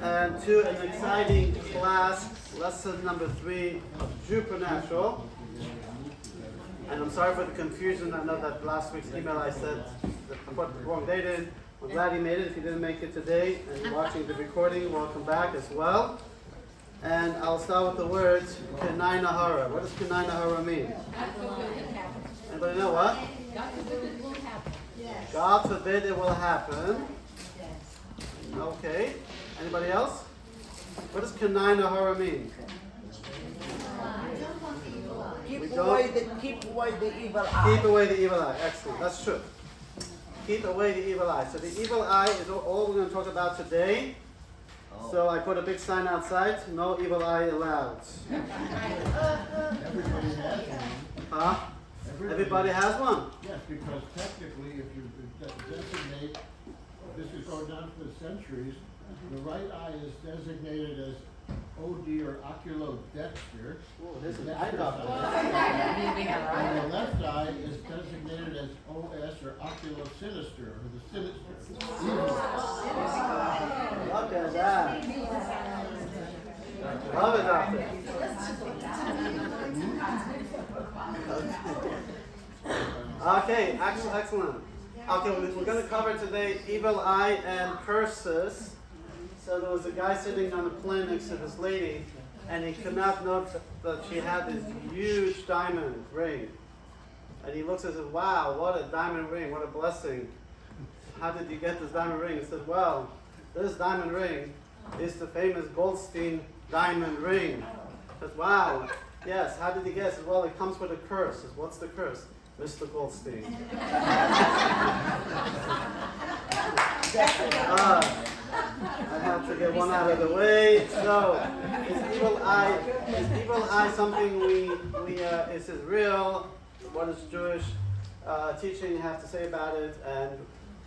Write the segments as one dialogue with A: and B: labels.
A: and to an exciting class, lesson number 3 of Supernatural. And I'm sorry for the confusion. I know that last week's email I said that I put the wrong date in. I'm glad you made it. If you didn't make it today and you're watching the recording, welcome back as well. And I'll start with the words Kenai Nahara. What does Kenai Nahara mean? Anybody know what? God forbid it will happen. Okay. Anybody else? What does Kenai Nahara mean?
B: Keep away the evil eye.
A: Keep away the evil eye. Excellent. That's true. Keep away the evil eye. So the evil eye is all we're going to talk about today. So I put a big sign outside, no evil eye allowed.
C: Everybody has one.
A: Huh? Everybody has one?
C: Yes, because technically if you designate, this is going down for the centuries, the right eye is designated as OD or oculodexter.
A: Oh, this is eye doctor.
C: And the left eye is designated as OS or oculosinister, or the sinister.
A: Look at that. Love it, doctor. Okay, excellent. Okay, we're going to cover today evil eye and curses. So there was a guy sitting on a plane next to this lady, and he could not note that she had this huge diamond ring. And he looks and says, wow, what a diamond ring, what a blessing. How did you get this diamond ring? He said, well, this diamond ring is the famous Goldstein diamond ring. He says, wow, yes, how did you guess? He says, well, it comes with a curse. He says, what's the curse? Mr. Goldstein. I have to get one out of the way. So, is evil eye something is it real? What does Jewish teaching have to say about it? And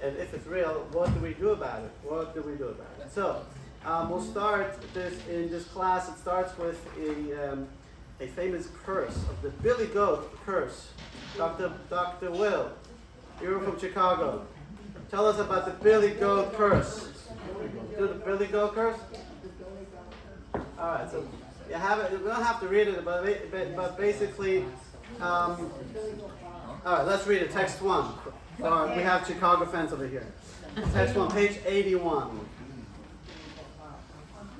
A: if it's real, what do we do about it? What do we do about it? So, we'll start in this class. It starts with a famous curse of the Billy Goat curse. Dr. Will, you're from Chicago. Tell us about the Billy Goat curse. Do the Billy Goat curse? All right, so you have it. We don't have to read it, but basically, all right, let's read it. Text 1. We have Chicago fans over here. Text 1, page 81.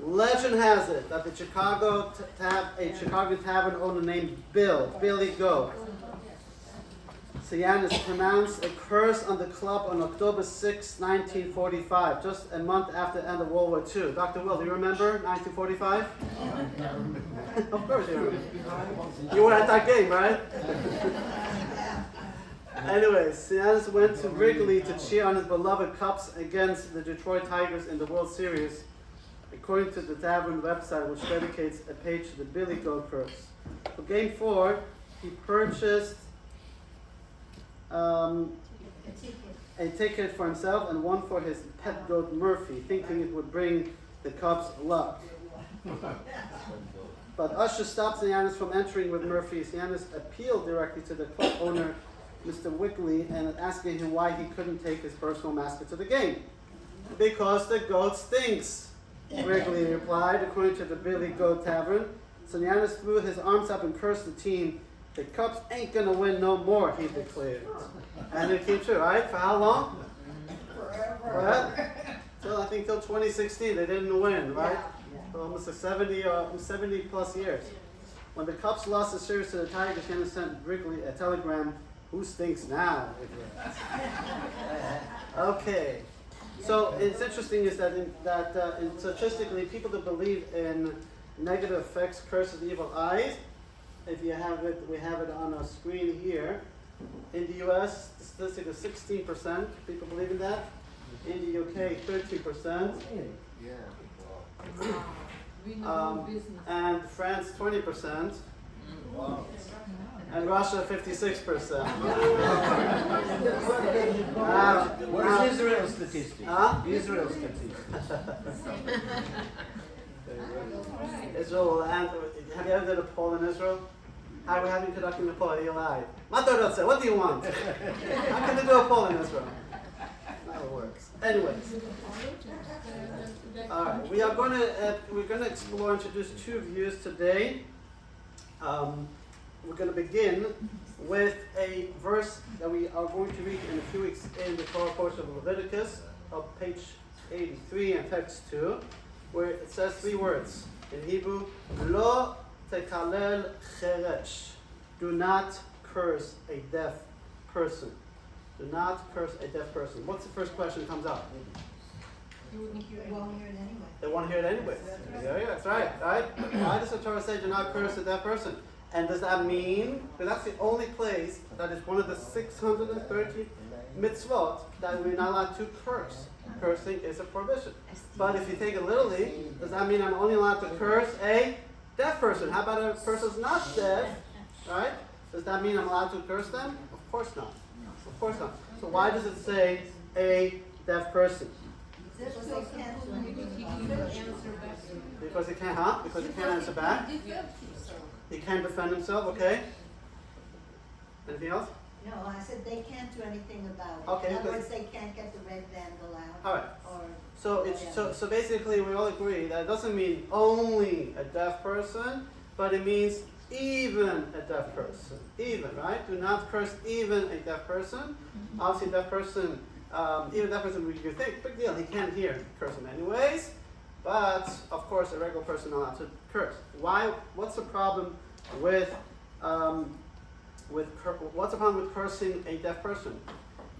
A: Legend has it that the Chicago tavern owner named Billy Goat, Sianis pronounced a curse on the club on October 6, 1945, just a month after the end of World War II. Dr. Will, do you remember 1945? Of course you remember. You were at that game, right? Anyway, Sianis went to Wrigley to cheer on his beloved Cubs against the Detroit Tigers in the World Series, according to the tavern website, which dedicates a page to the Billy Goat curse. For Game 4, he purchased a ticket for himself and one for his pet goat Murphy, thinking it would bring the Cubs luck. But Usher stopped Sianis from entering with Murphy. Sianis appealed directly to the club owner, Mr. Wickley, and asking him why he couldn't take his personal mascot to the game. Because the goat stinks, Wrigley replied, according to the Billy Goat Tavern. Sianis threw his arms up and cursed the team. The Cubs ain't gonna win no more, he declared. And it came true, right? For how long? Forever. Till I think till 2016, they didn't win, right? For almost 70 plus years. When the Cubs lost the series to the Tigers, Sianis sent Wrigley a telegram. Who stinks now? Okay. So it's interesting is that statistically, people that believe in negative effects, curses, evil eyes. If you have it, we have it on our screen here. In the U.S., the statistic is 16%. People believe in that. In the UK, 13%. And France, 20%. And Russia, 56%.
D: Where's Israel's statistics?
A: Huh?
D: Israel's statistics.
A: Israel, and have you ever done a poll in Israel? How are we having conducting a poll? You're live. What do you want? How can they do a poll in Israel? That works. Anyways. All right, we're gonna explore, introduce two views today. We're gonna begin with a verse that we are going to read in a few weeks in the Torah portion of Leviticus, of page 83 and text 2, where it says three words in Hebrew: Lo tekalel cheresh. Do not curse a deaf person. Do not curse a deaf person. What's the first question that comes up?
E: You won't hear it anyway.
A: They want to hear it anyway. Yeah, that's right. Right? Why does the Torah say do not curse a deaf person? And does that mean that that's the only place that is one of the 630 mitzvot that we're not allowed to curse? Cursing is a prohibition. But if you take it literally, does that mean I'm only allowed to curse a deaf person? How about a person who's not deaf? Right? Does that mean I'm allowed to curse them? Of course not. Of course not. So why does it say a deaf person?
E: Because they can't answer back.
A: Because he can't, huh? Because he can't answer back. He can't defend himself. Okay. Anything else?
E: No, I said they can't do anything about it.
A: Okay,
E: In other
A: good.
E: words, they can't get the red vandal out.
A: All right.
E: Or
A: So basically we all agree that it doesn't mean only a deaf person, but it means even a deaf person. Even, right? Do not curse even a deaf person. Obviously, a deaf person, even a deaf person, you think, big deal, he can't hear, curse him anyways. But of course, a regular person not allowed to curse. Why? What's the problem with what's the problem with cursing a deaf person?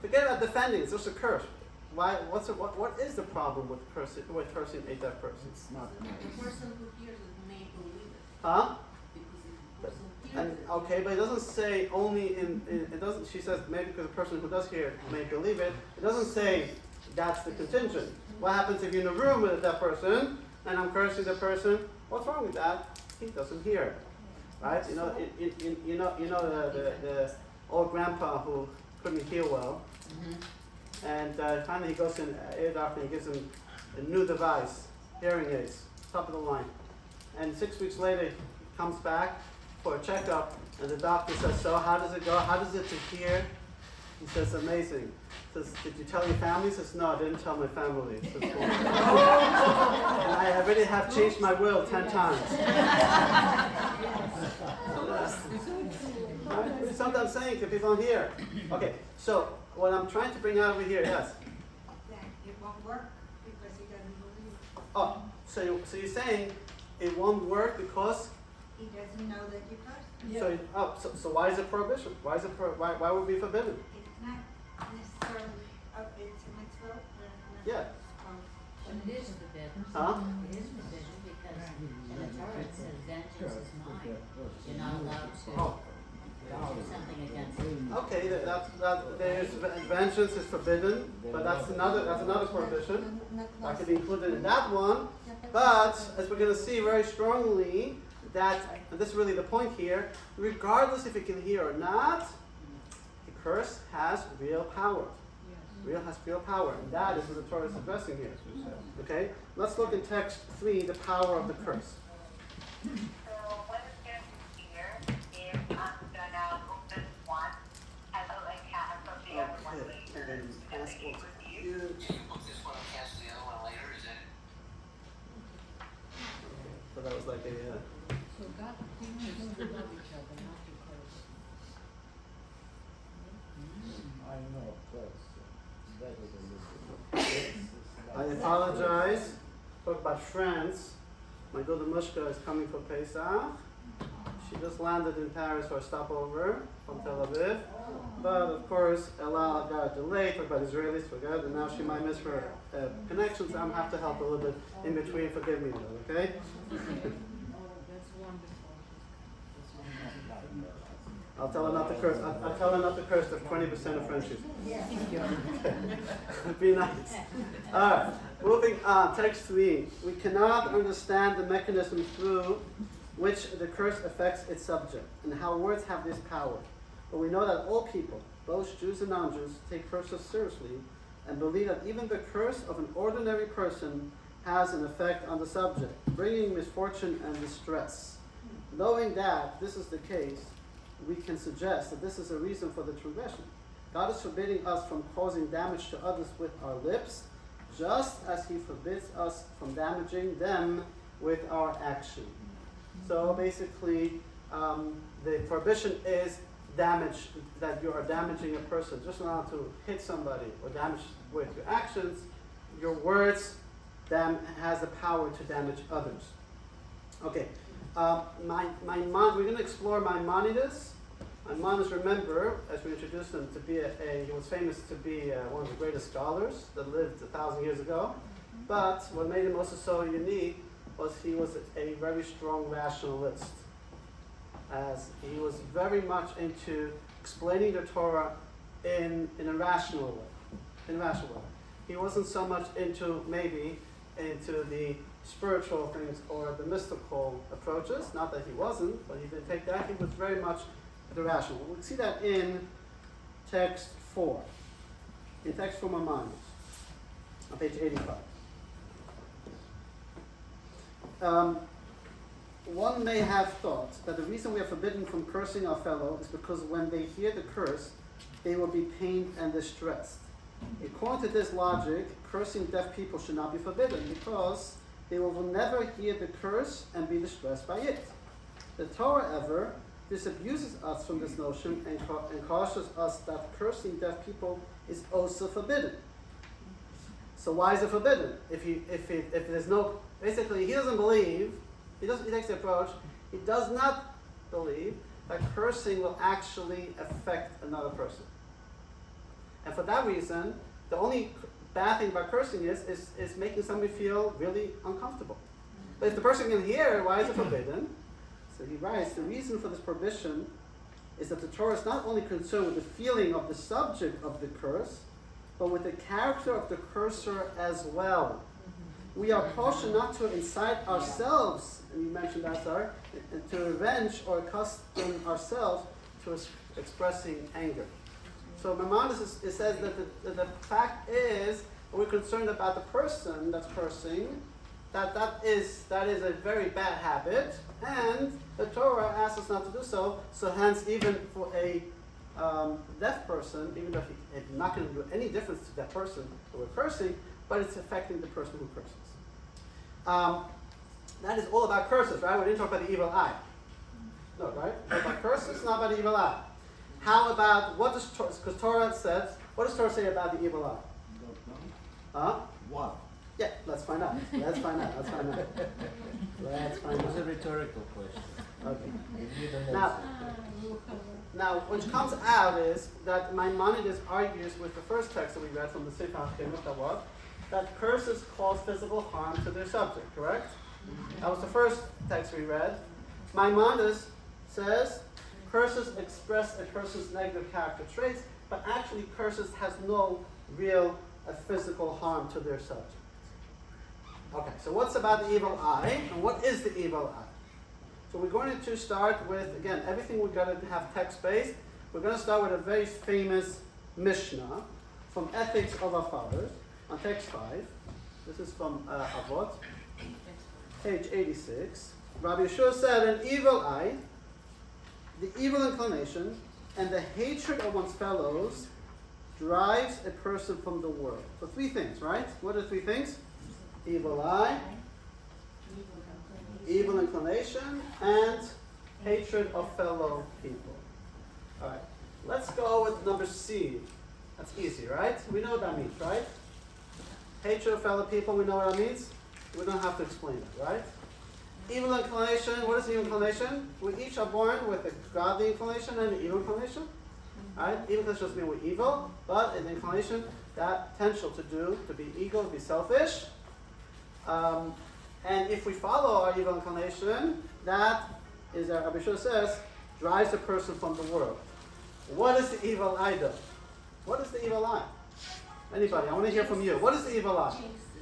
A: Forget about defending; it's just a curse. Why? What is the problem with cursing a deaf person?
B: It's not
F: The person who hears it may believe it.
A: Huh?
F: Because if the person hears
A: And
F: it.
A: okay, but it doesn't say only in it doesn't. She says maybe because the person who does hear it may believe it. It doesn't say that's the contingent. What happens if you're in a room with a deaf person and I'm cursing the person? What's wrong with that? He doesn't hear, right? You know, the old grandpa who couldn't hear well, and finally he goes to an ear doctor and he gives him a new device, hearing aids, top of the line. And 6 weeks later, he comes back for a checkup, and the doctor says, "So how does it go? How does it to hear?" He says, "Amazing." He says, "Did you tell your family?" He says, "No, I didn't tell my family." He says, "Well, and I already have changed my will 10 times. Right? Sometimes saying to people here. Okay, so what I'm trying to bring out over here, yes.
E: it won't work because he doesn't believe it.
A: Oh, so you're saying it won't work because
E: He doesn't know that you curse.
A: so why is it prohibition? Why is it why would it be forbidden?
E: It's not necessarily, it's a mitzvah.
A: Yeah.
G: But it is forbidden.
A: Huh?
G: It is forbidden because in the Torah it says vengeance is mine. You're not allowed to do something against it.
A: Okay, there's vengeance is forbidden, but that's another prohibition. That could be included in that one. But as we're going to see very strongly, that and this is really the point here. Regardless if you can hear or not, the curse has real power. Has real power, and that is what the Torah is addressing here. Okay, let's look in text 3, the power of the curse.
H: So what is going to here is I'm gonna open one as a like half of the other one
A: Okay,
H: later.
A: and then
H: And
A: ask
H: then
A: what
H: you
A: you.
I: Book this one and cancel the other one later, is that?
A: So that was like a.
G: So God teaches us to love each other, not to curse.
B: I know, that's better than this.
A: I apologize. Talk about France. My daughter Mushka is coming for Pesach. She just landed in Paris for a stopover from Tel Aviv. But of course, Ella got delayed. Talk about Israelis, forget, and now she might miss her connection, so I'm going to have to help a little bit in between. Forgive me, though, okay?
G: That's wonderful.
A: I'll tell her not to curse. I'll tell her not to curse the 20% of friendships. Be nice. Alright, moving on. Text 3. We cannot understand the mechanism through which the curse affects its subject and how words have this power. But we know that all people, both Jews and non-Jews, take curses seriously and believe that even the curse of an ordinary person has an effect on the subject, bringing misfortune and distress. Knowing that this is the case, we can suggest that this is a reason for the transgression. God is forbidding us from causing damage to others with our lips, just as he forbids us from damaging them with our action. So basically, the prohibition is damage, that you are damaging a person. Just not to hit somebody or damage with your actions, your words has the power to damage others. Okay, we're going to explore Maimonides. Maimonides, remember, as we introduced him, to be he was famous to be one of the greatest scholars that lived 1,000 years ago. But what made him also so unique was he was a very strong rationalist, as he was very much into explaining the Torah in a rational way. He wasn't so much into the spiritual things or the mystical approaches. Not that he wasn't, but he didn't take that. He was very much the rational. We see that in text 4. In text 4 Maimonides, on page 85. One may have thought that the reason we are forbidden from cursing our fellow is because when they hear the curse, they will be pained and distressed. According to this logic, cursing deaf people should not be forbidden because they will never hear the curse and be distressed by it. The Torah, however, disabuses us from this notion and cautions us that cursing deaf people is also forbidden. So why is it forbidden? If there's no, basically he doesn't believe, he takes the approach, he does not believe that cursing will actually affect another person. And for that reason, the only bad thing about cursing is making somebody feel really uncomfortable. But if the person can hear, why is it forbidden? So he writes, the reason for this prohibition is that the Torah is not only concerned with the feeling of the subject of the curse, but with the character of the cursor as well. We are cautioned not to incite ourselves, and you mentioned that, sorry, and to revenge or accustom ourselves to expressing anger. So Maimonides says that the fact is, we're concerned about the person that's cursing, that is a very bad habit, and the Torah asks us not to do so. So hence, even for a deaf person, even though it's not going to do any difference to that person who we're cursing, but it's affecting the person who curses. That is all about curses, right? We didn't talk about the evil eye. No, right? It's about curses, not about the evil eye. How about, what does Torah, because Torah says, what does Torah say about the evil eye? Huh?
D: What?
A: Yeah, let's find out. Let's find out.
D: It was a rhetorical question.
A: Okay.
D: If you don't know.
A: Now, what comes out is that Maimonides argues with the first text that we read from the Sefer HaChinuch, that curses cause physical harm to their subject, correct? That was the first text we read. Maimonides says curses express a person's negative character traits, but actually curses has no real physical harm to their subject. Okay, so what's about the evil eye, and what is the evil eye? So we're going to start with, again, everything we're going to have text-based. We're going to start with a very famous Mishnah from Ethics of Our Fathers on text 5. This is from Avot, page 86. Rabbi Yeshua said, an evil eye, the evil inclination, and the hatred of one's fellows drives a person from the world. So 3 things, right? What are 3 things? Evil eye, evil inclination, and hatred of fellow people. All right, let's go with number C. That's easy, right? We know what that means, right? Hatred of fellow people, we know what that means. We don't have to explain it, right? Evil inclination, what is evil inclination? We each are born with a godly inclination and an evil inclination. Right? Evil inclination doesn't mean we're evil, but an inclination, that potential to be evil, to be selfish. And if we follow our evil inclination, that is, as Rabbi Yeshua says, drives a person from the world. What is the evil eye though? What is the evil eye? Anybody? I want to hear from you. What is the evil eye?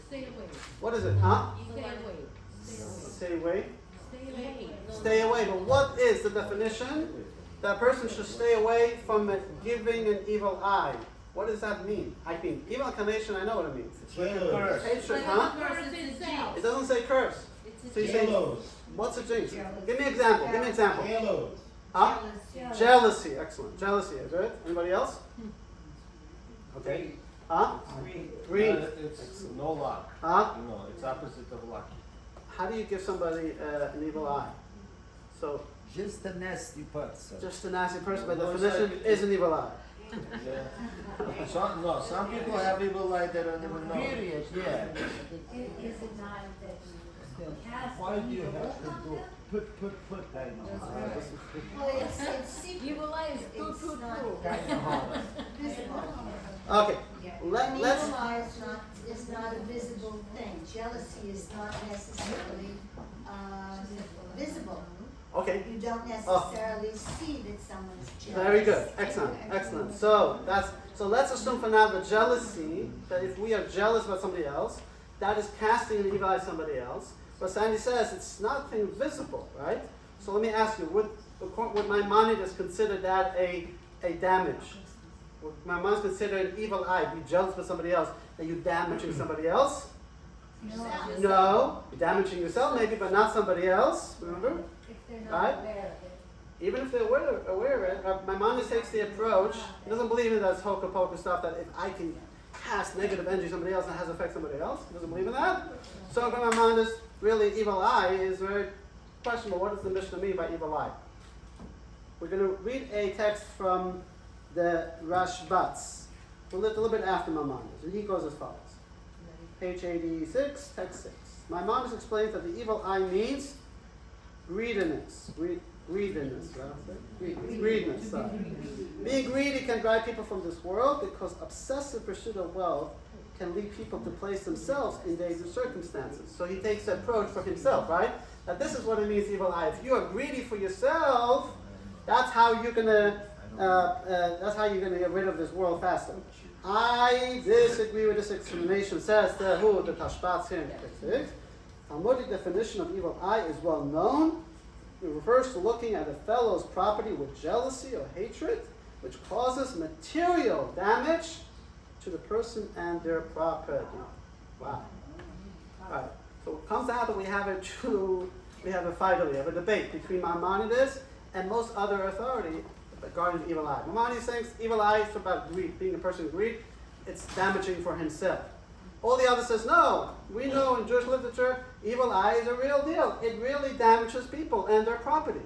F: Stay away.
A: What is it? Huh?
F: Stay away.
A: Stay away.
F: Stay away.
A: Stay away. But what is the definition? That a person should stay away from giving an evil eye. What does that mean? I mean, evil inclination, I know what it means.
D: It's like a curse.
A: Hatred, huh? It doesn't say curse. So you say, what's a jinx? Give me an example. Give me an example. Huh? Jealousy. Excellent. Jealousy. Good. Anybody else? Okay. Huh? Greed.
D: It's no luck.
A: Huh?
D: You know, it's opposite of lucky.
A: How do you give somebody an evil eye? So,
B: Just a nasty person.
A: just a nasty person by
D: Well, it's
A: definition
D: like-
A: is an evil eye.
D: Yeah. Some people have evil eye they don't even know.
B: Period, yeah.
E: It is a eye that has.
B: Why do you have to do put I know?
E: Well, it's secret.
G: Evil eye is
E: It's not
B: Kind of hard.
E: visible.
A: Okay,
E: An
A: let's.
E: evil eye is not a visible thing. Jealousy is not necessarily visible.
A: Okay,
E: You don't necessarily see that someone's jealous.
A: very good. Excellent, excellent. So let's assume for now the jealousy, that if we are jealous about somebody else, that is casting an evil eye at somebody else. But Sandy says it's nothing visible, right? So let me ask you, would my Maimonides consider that a damage? Would my Maimonides consider an evil eye, be jealous for somebody else, that you're damaging somebody else? No, you're damaging yourself maybe, but not somebody else, remember?
E: If they're
A: Right?
E: not aware of it.
A: Even if they're aware of it, my Maimonides takes the approach, he doesn't believe in that hocus pocus stuff that if I can cast negative energy on somebody else and it has affect somebody else, he doesn't believe in that. So for my Maimonides, really evil eye is very questionable. What does the Mishnah mean by evil eye? We're going to read a text from the Rashbats, who lived a little bit after Maimonides, and he goes as follows. Page 86, text 6. Maimonides explains that the evil eye means greediness. Greediness, sorry. Being greedy can drive people from this world because obsessive pursuit of wealth can lead people to place themselves in dangerous circumstances. So he takes the approach for himself, right? That this is what it means, evil eye. If you are greedy for yourself, that's how you're gonna get rid of this world faster. I disagree with this explanation. Says the Tashbats here in text 6. Talmudic definition of evil eye is well known. It refers to looking at a fellow's property with jealousy or hatred, which causes material damage to the person and their property. Wow. Alright, so it comes out that we have a fight, we have a debate between Maimonides and most other authority regarding evil eye. Maimonides thinks evil eye is about greed, being a person of greed, it's damaging for himself. All the others says, no, we know in Jewish literature, evil eye is a real deal. It really damages people and their property.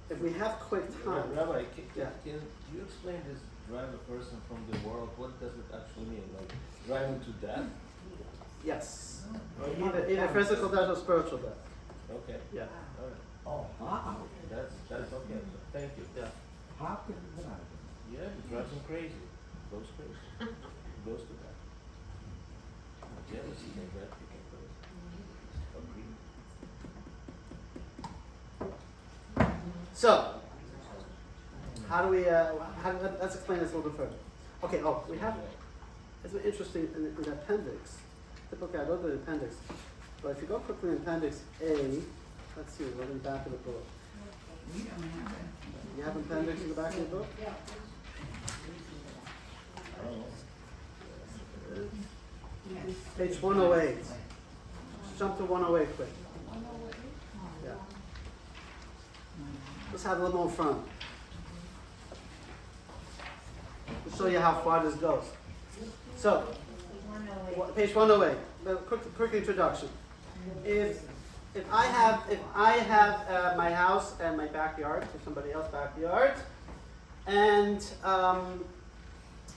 A: If we have quick time.
D: Rabbi, can you explain this drive a person from the world? What does it actually mean? Like driving to death?
A: Yes. Either physical death or spiritual death.
D: Okay.
A: Yeah.
D: All right.
B: Oh, wow.
D: That's okay. Thank you.
A: Yeah.
B: How can you drive?
D: Yeah, it drives him crazy. Goes crazy. Goes to that. Jealousy can drive people crazy. Agreed.
A: So, how do we, let's explain this a little bit further. Okay, we have, it's interesting in the appendix. Typically I go to the appendix, but if you go quickly in appendix A, let's see, we're in the back of the book. You have appendix in the back of the book? Page 108. Let's jump to 108 quick. Yeah. Let's have a little more fun. To show you how far this goes. So, page 108. The quick introduction. If I have my house and my backyard, or somebody else's backyard, and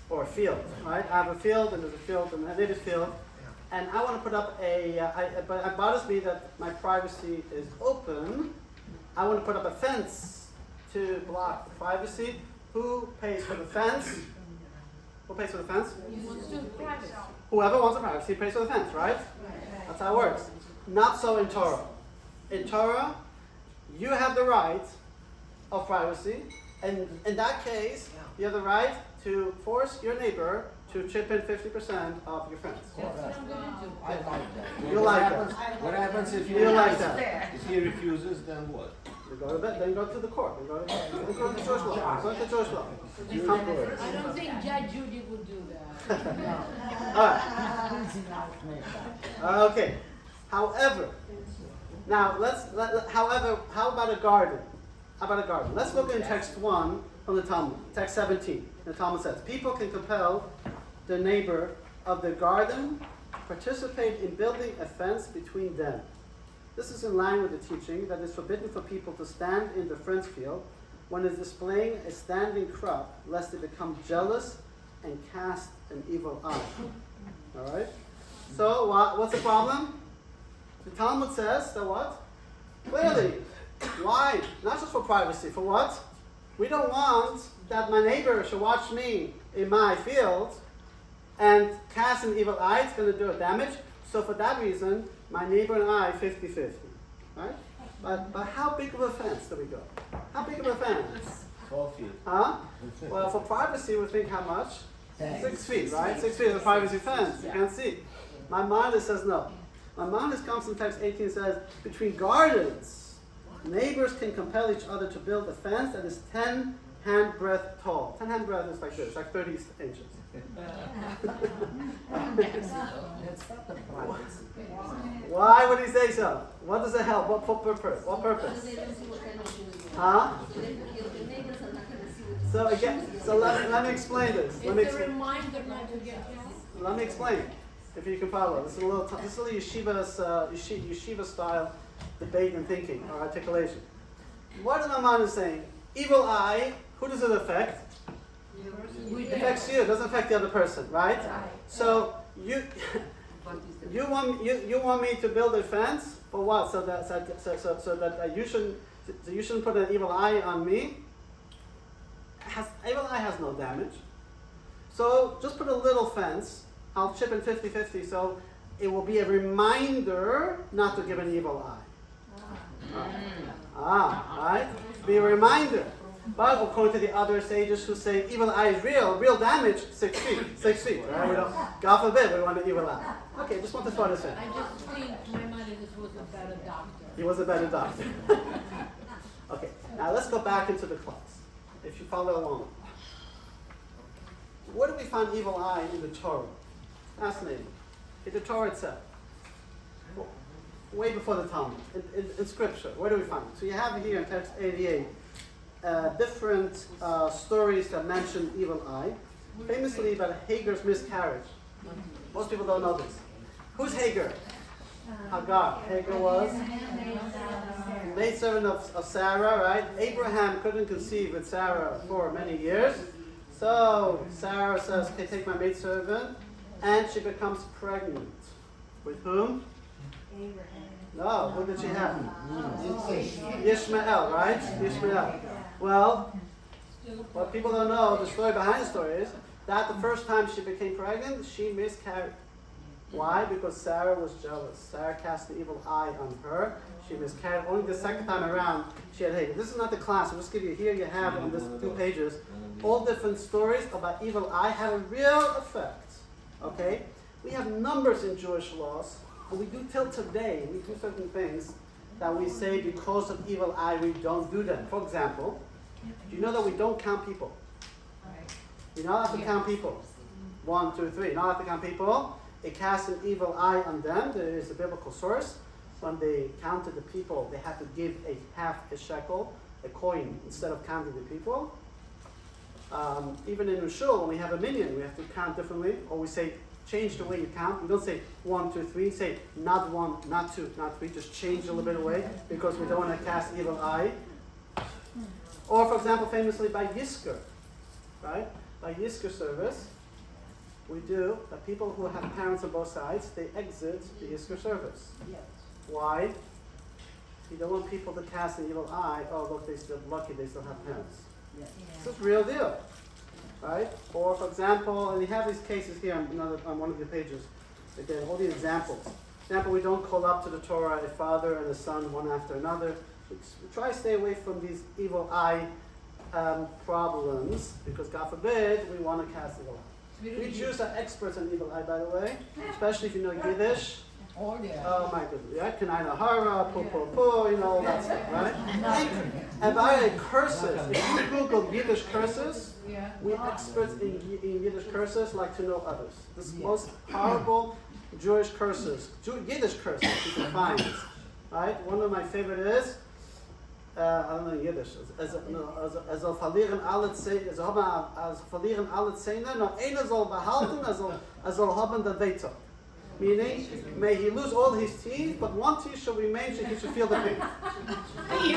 A: or a field, right? I have a field, and there's a field, and a native field, and I want to put up but it bothers me that my privacy is open. I want to put up a fence to block privacy. Who pays for the fence? Who pays for the fence? Whoever wants the privacy pays for the fence, right? That's how it works. Not so in Torah. In Torah, you have the right of privacy, and in that case, you have the right to force your neighbor to chip in 50% of your fence.
B: I like that.
A: You like that?
D: What happens if
A: You like that?
D: If he refuses, then what?
A: You go to bed, then go to the court. You go to Jewish law. Go to Jewish law. You come to it.
G: I don't think Judge Judy would do that.
A: All right. Okay. However, now how about a garden? How about a garden? Let's look in text 1 from the Talmud, text 17. the Talmud says, people can compel the neighbor of their garden to participate in building a fence between them. This is in line with the teaching that it's forbidden for people to stand in the friend's field when it's displaying a standing crop, lest they become jealous and cast an evil eye. All right? So what's the problem? The Talmud says that what? Clearly. Why? Not just for privacy. For what? We don't want that my neighbor should watch me in my field and cast an evil eye. It's going to do a damage. So for that reason, my neighbor and I 50-50. Right? But how big of a fence do we go? How big of a fence?
D: 12 feet.
A: Huh? Well, for privacy, we think how much? 6 feet, right? 6 feet is a privacy fence. You can't see. My Maimonides says no. My Maimonides comes in text 18 says, between gardens, neighbors can compel each other to build a fence that is 10 handbreadth tall. 10 handbreadth is like this, like 30 inches.
B: That's not the privacy.
A: Why would he say so? What does it help? What purpose? What purpose? Huh? So again, let me explain this. Let me
F: It's a
A: explain.
F: reminder not to get jealous.
A: Let me explain, if you can follow. This is a little yeshiva style debate and thinking or articulation. What the Maimon is saying? Evil eye. Who does it affect? It affects you. It doesn't affect the other person, right? So you want me to build a fence for what? So that you shouldn't put an evil eye on me. Evil eye has no damage. So just put a little fence. I'll chip in 50-50, so it will be a reminder not to give an evil eye. Right? Be a reminder. But according to the other sages who say evil eye is real damage, 6 feet. 6 feet, right? We don't, God forbid we want an evil eye. Okay, just want to throw this in.
F: I just think my mother just was a better doctor.
A: He was a better doctor. Okay, now let's go back into the class. If you follow along. Where do we find evil eye in the Torah? Fascinating. In the Torah itself. Way before the Talmud. In Scripture. Where do we find it? So you have here in text 88 different stories that mention evil eye. Famously about Hagar's miscarriage. Most people don't know this. Who's Hagar? Hagar. Hagar was maidservant of Sarah, right? Abraham couldn't conceive with Sarah for many years. So Sarah says, okay, take my maidservant. And she becomes pregnant. With whom? No, who did she have? Ishmael, right? Ishmael. Well, what people don't know, the story behind the story is that the first time she became pregnant, she miscarried. Why? Because Sarah was jealous. Sarah cast the evil eye on her. She miscarried. Only the second time around, she had Hagar. This is not the class. I'll just give you, here you have on this 2 pages, all different stories about evil eye have a real effect. Okay? We have numbers in Jewish laws, and we do till today, we do certain things that we say because of evil eye, we don't do them. For example, do you know that we don't count people? You're not allowed to count people. 1, 2, 3. You're not allowed to count people. It casts an evil eye on them. There is a biblical source. When they counted the people, they had to give a half a shekel, a coin, instead of counting the people. Even in Rishul, when we have a minyan, we have to count differently, or we say, change the way you count. We don't say 1, 2, 3. Say not 1, not 2, not 3. Just change a little bit away because we don't want to cast evil eye. Or, for example, famously by Yisker, right? By Yisker service, we do that people who have parents on both sides, they exit the Yisker service. Why? You don't want people to cast an evil eye. Oh, look, they're still lucky. They still have parents. This is real deal, right? Or, for example, and you have these cases here on one of your pages. Again, all the examples. Example, we don't call up to the Torah a father and a son one after another. We try to stay away from these evil eye problems because, God forbid, we want to cast evil eye. We Jews are experts on evil eye, by the way, especially if you know Yiddish.
B: Oh, yeah.
A: Oh my goodness, yeah, Kanai Nahara, Po, you know, all that stuff, right? And by the way, curses, if you Google Yiddish curses, we experts in Yiddish curses like to know others. The most horrible Jewish curses, Yiddish curses you can find, right? One of my favorite is, I don't know in Yiddish. Soll verlieren alle Zähne, verlieren alle Zähne, nur einer soll behalten, soll haben den Weiter. Meaning, may he lose all his teeth, but one teeth shall remain so he should feel the pain. I mean,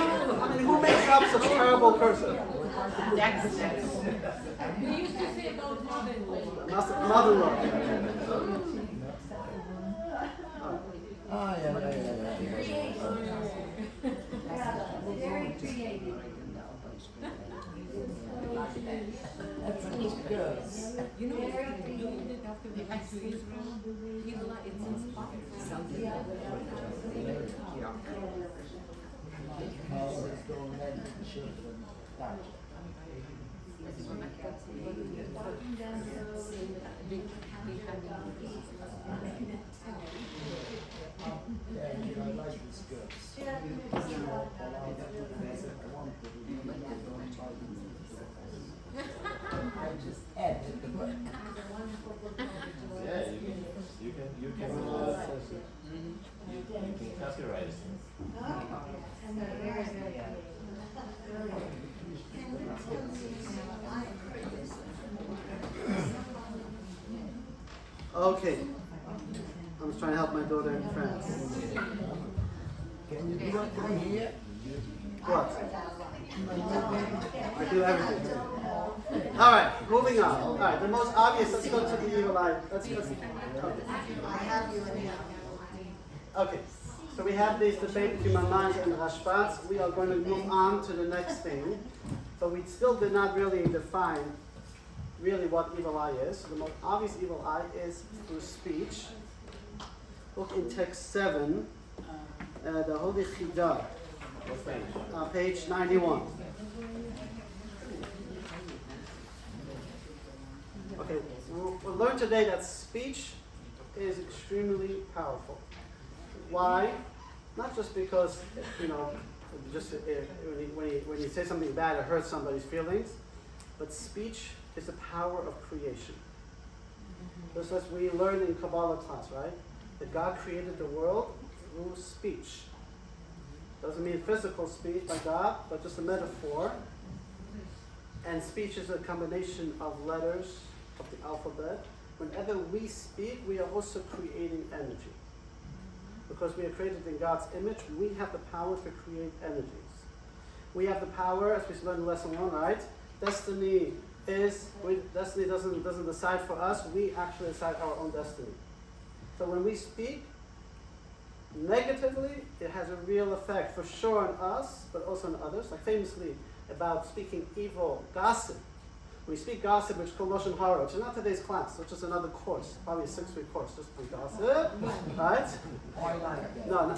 A: who makes up such a terrible person?
F: We used to say about mother-in-law.
A: Mother-in-law.
E: Very creative.
B: That's good.
F: You know what after he did after we went to Israel? He like it's inspired.
B: I just added the word.
D: Yeah, you can copyright it.
A: Okay. I'm just trying to help my daughter in France.
B: Can you do it from here?
A: What? I do everything. Alright, moving on. Alright, the most obvious, let's go to the evil eye. Let's go. Okay, so we have this debate between Maimonides and Rashbats. We are going to move on to the next thing. But we still did not really define really what evil eye is. So the most obvious evil eye is through speech. Look in text 7, the Holy Chidah, page 91. Okay, we'll learn today that speech is extremely powerful. Why? Not just because, when you say something bad, it hurts somebody's feelings, but speech is the power of creation. Just as we learned in Kabbalah class, right? That God created the world through speech. Doesn't mean physical speech by God, but just a metaphor. And speech is a combination of letters of the alphabet. Whenever we speak, we are also creating energy. Because we are created in God's image, we have the power to create energies. We have the power, as we learned in lesson 1, right? Destiny doesn't decide for us, we actually decide our own destiny. So when we speak negatively, it has a real effect for sure on us, but also on others. Like famously about speaking evil, gossip. We speak gossip, which is called Lashon Hara, which is not today's class, which is another course, probably a 6-week course, just on gossip, right?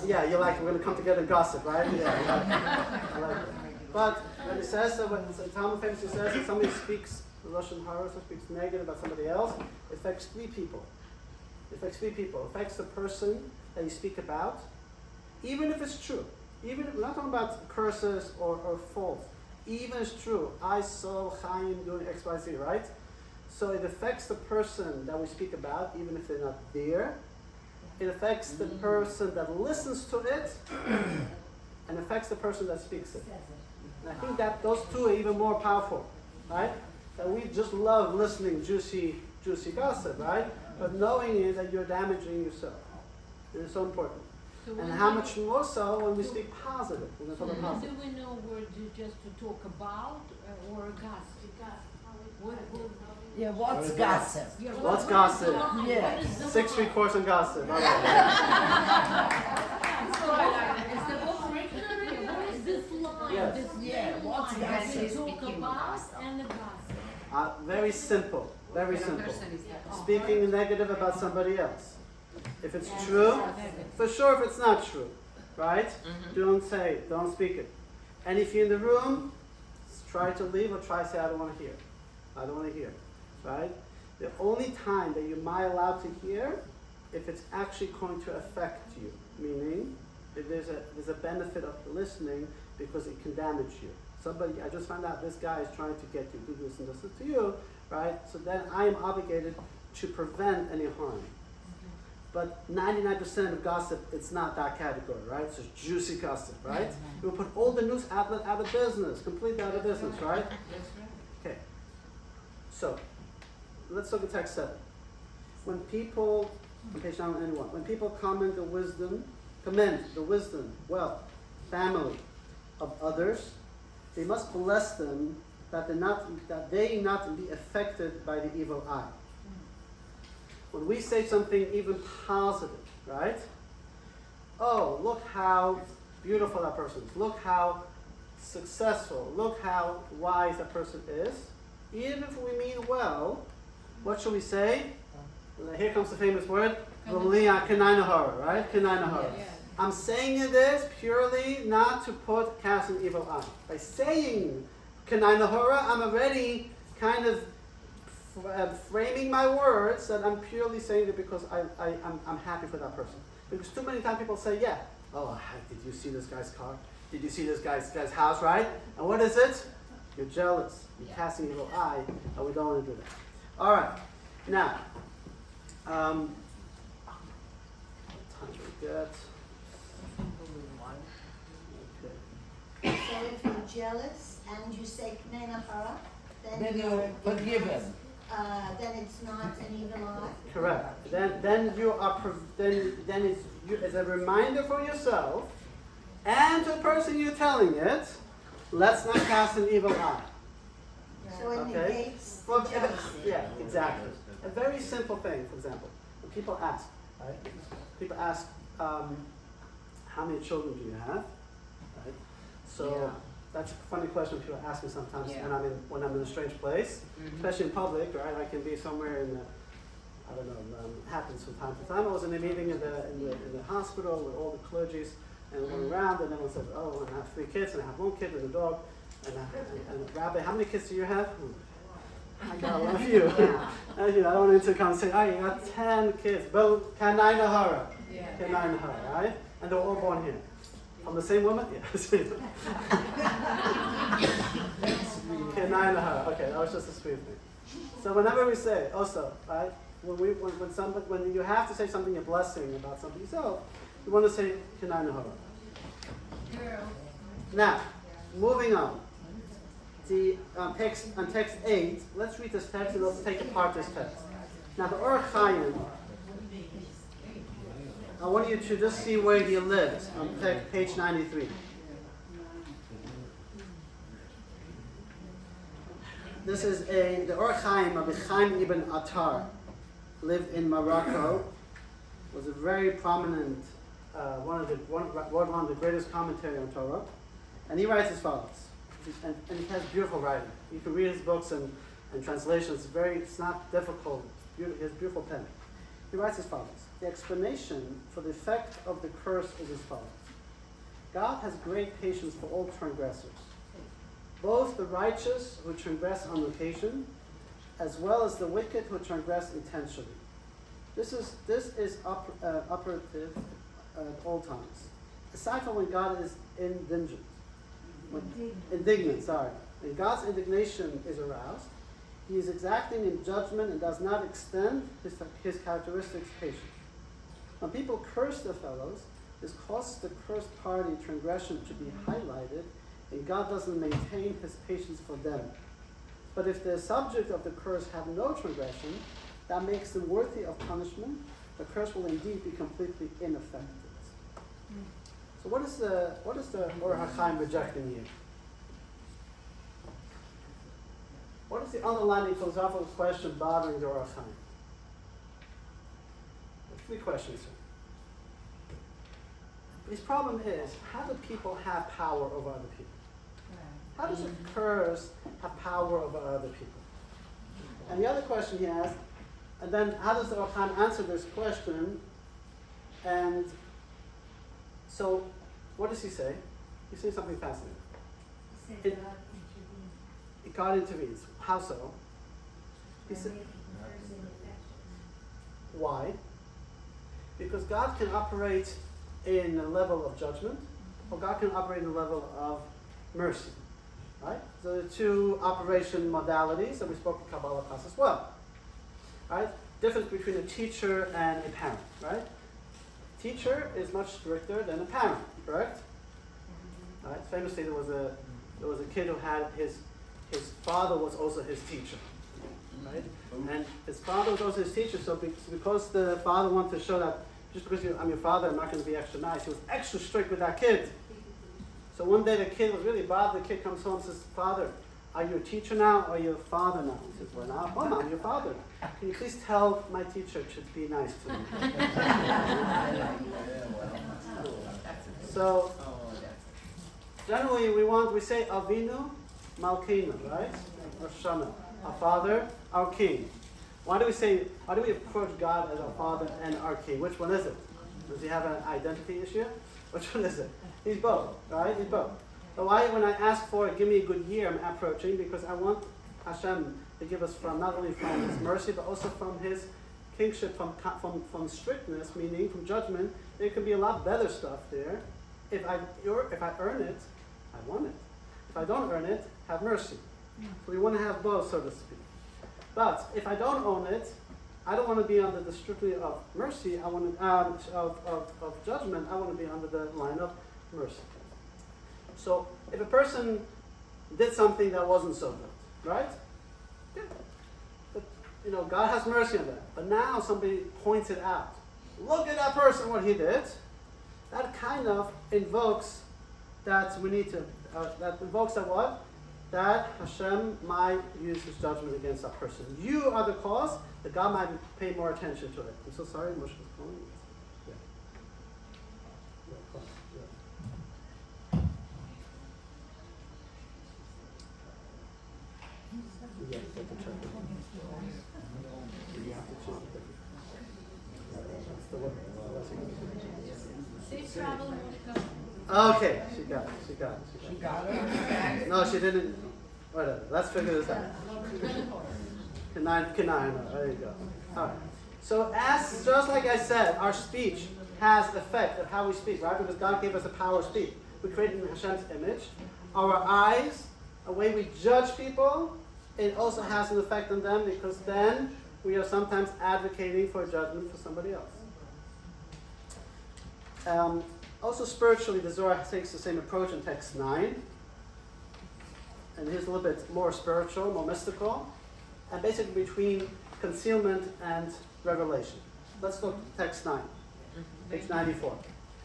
A: Yeah, you like it. We're going to come together and gossip, right? Yeah, I like it. But when it says, when the Talmud famously says that somebody speaks Lashon Hara, so speaks negative about somebody else, it affects 3 people. It affects 3 people. It affects the person that you speak about, even if it's true. Even if, we're not talking about curses or faults. Even if it's true. I saw Chaim doing X, Y, Z, right? So it affects the person that we speak about, even if they're not there. It affects the person that listens to it, and affects the person that speaks it. And I think that those 2 are even more powerful, right? That we just love listening juicy gossip, right? But knowing is that you're damaging yourself. And it's so important.
F: So
A: And how much more so when we speak positive. We're going to talk about
F: how do
A: positive.
F: we know where just to talk about or gossip? What,
B: Yeah, what's gossip?
F: yeah,
A: What's
F: what is
A: gossip?
F: the line?
B: Yeah.
F: What is the
A: 6-week course on gossip. All right.
F: Is the book written already? What is this line?
A: Yes.
F: This
B: Yeah,
F: main
B: what's
F: line
B: gossip?
F: that we talk about and the gossip?
A: Very simple. Very simple. Speaking negative about somebody else. If it's true, for sure if it's not true, right? Don't say it, don't speak it. And if you're in the room, try to leave or try to say, I don't want to hear. I don't want to hear, right? The only time that you might allowed to hear, if it's actually going to affect you, meaning if there's a benefit of listening because it can damage you. Somebody, I just found out this guy is trying to get you to do this and this to you, right? So then I am obligated to prevent any harm. But 99% of gossip, it's not that category, right? It's just juicy gossip, right? It will put all the news outlet out of business, completely out of business, right?
F: That's right.
A: Okay. So, let's look at text 7. When people, on page 991, when people commend the wisdom, wealth, family of others, they must bless them that they not be affected by the evil eye. When we say something even positive, right? Oh, look how beautiful that person is. Look how successful. Look how wise that person is. Even if we mean well, what should we say? Here comes the famous word, right?
F: Yes.
A: I'm saying this purely not to cast an evil eye. By saying Kanainahora, I'm already kind of framing my words that I'm purely saying it because I'm happy for that person. Because too many times people say, yeah, oh, did you see this guy's car? Did you see this guy's house, right? And what is it? You're jealous. You're casting an evil eye, and we don't want to do that. All right. Now, what time we get? Okay.
E: So if you're jealous and you say K'nei Nahara,
B: Then you're forgiven.
E: then it's not an evil eye.
A: Correct. Then you are it's a reminder for yourself and to the person you're telling it. Let's not cast an evil eye.
E: So it
A: Okay.
E: negates the
A: Well,
E: jealousy.
A: yeah, exactly. A very simple thing, for example, when people ask, right? People ask, how many children do you have? Right? So that's a funny question people ask me sometimes when I'm in a strange place, especially in public, right? I can be somewhere in the, I don't know, happens from time to time. I was in a meeting in the hospital with all the clergies, and we went around, and everyone said, oh, I have 3 kids, and I have 1 kid and a dog, and Rabbi, how many kids do you have? I got one few. And, I don't want to come and say, oh, you got 10 kids. But Kanai Nahara. Kanai Nahara, right? And they were all born here. From the same woman? Yes. Kanai Nahara. Okay, that was just a sweet thing. So whenever we say, also, right? When you have to say something, a blessing about something yourself, you want to say Kanai Nahara. Now, moving on. Text 8, let's read this text and let's take apart this text. Now the Or Chaim, I want you to just see where he lives on page 93. This is the Or Chaim of Chaim ibn Attar, lived in Morocco, was a very prominent, one of the greatest commentary on Torah, and he writes as follows. And he has beautiful writing. You can read his books and translations. It's not difficult. He has beautiful pen. He writes as follows. The explanation for the effect of the curse is as follows. God has great patience for all transgressors, both the righteous who transgress on occasion, as well as the wicked who transgress intentionally. This is operative at all times, aside from when God is indignant. When God's indignation is aroused, he is exacting in judgment and does not extend his characteristics patience. When people curse their fellows, this causes the cursed party transgression to be highlighted, and God doesn't maintain his patience for them. But if the subject of the curse have no transgression, that makes them worthy of punishment. The curse will indeed be completely ineffective. So what is the Or HaChaim rejecting here? What is the underlying philosophical question bothering the Or HaChaim? There are 3 questions here. His problem is, how do people have power over other people? How does a curse have power over other people? And the other question he has, and then how does the Or HaChaim answer this question? And so, what does he say? He says something fascinating.
E: He said God intervened.
A: God intervenes. How so? He said, why? Because God can operate in a level of judgment, or God can operate in a level of mercy. Right? So the 2 operation modalities that we spoke in Kabbalah class as well. Right? difference between a teacher and a parent, right? Teacher is much stricter than a parent, correct? Right? Famously, there was a kid who had his father was also his teacher, right? And his father was also his teacher, so because the father wanted to show that just because I'm your father, I'm not going to be extra nice, he was extra strict with that kid. So one day the kid was really bothered. The kid comes home and says, "Father, are you a teacher now or are you a father now?" He says, "Well, now, well, I'm your father. Can you please tell my teacher to be nice to me?" So generally we say Avinu Malkeinu, right? Or Shana, our Father, our King. Why do we approach God as our Father and our King? Which one is it? Does he have an identity issue? Which one is it? He's both, right? He's both. So why, when I ask for give me a good year, I'm approaching because I want Hashem to give us from not only from His mercy, but also from His kingship, from strictness, meaning from judgment. There can be a lot better stuff there. If I earn it, I want it. If I don't earn it, have mercy. So we want to have both, so to speak. But if I don't own it, I don't want to be under the strictly of mercy. I want to, of judgment. I want to be under the line of mercy. So if a person did something that wasn't so good, right? Yeah. But God has mercy on that. But now somebody points it out. Look at that person, what he did. That kind of invokes that we need to. That invokes that what? That Hashem might use His judgment against that person. You are the cause that God might pay more attention to it. I'm so sorry, Moshe was calling. Yeah. Yeah, you have to check it. You have to check it. That's the word.
F: Safe travel, Monica.
A: Okay, she got it. She got it. No, she didn't. Whatever. Let's figure this out. Kenai, there you go. All right. So just like I said, our speech has effect of how we speak, right? Because God gave us the power of speech. We created in Hashem's image. Our eyes, the way we judge people, it also has an effect on them because then we are sometimes advocating for judgment for somebody else. Also spiritually, the Zohar takes the same approach in text 9. And here's a little bit more spiritual, more mystical. And basically between concealment and revelation. Let's look at text 9, page 94.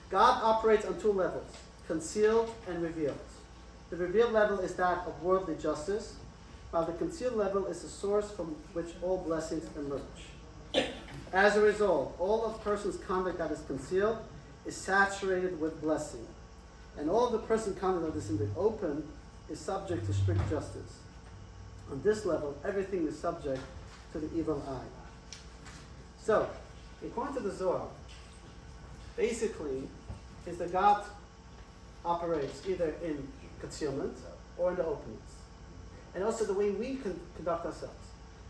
A: God operates on two levels, concealed and revealed. The revealed level is that of worldly justice, while the concealed level is the source from which all blessings emerge. As a result, all of a person's conduct that is concealed is saturated with blessing. And all of the person's conduct that is in the open is subject to strict justice. On this level, everything is subject to the evil eye. So, according to the Zohar, basically, is that God operates either in concealment or in the openness. And also the way we conduct ourselves.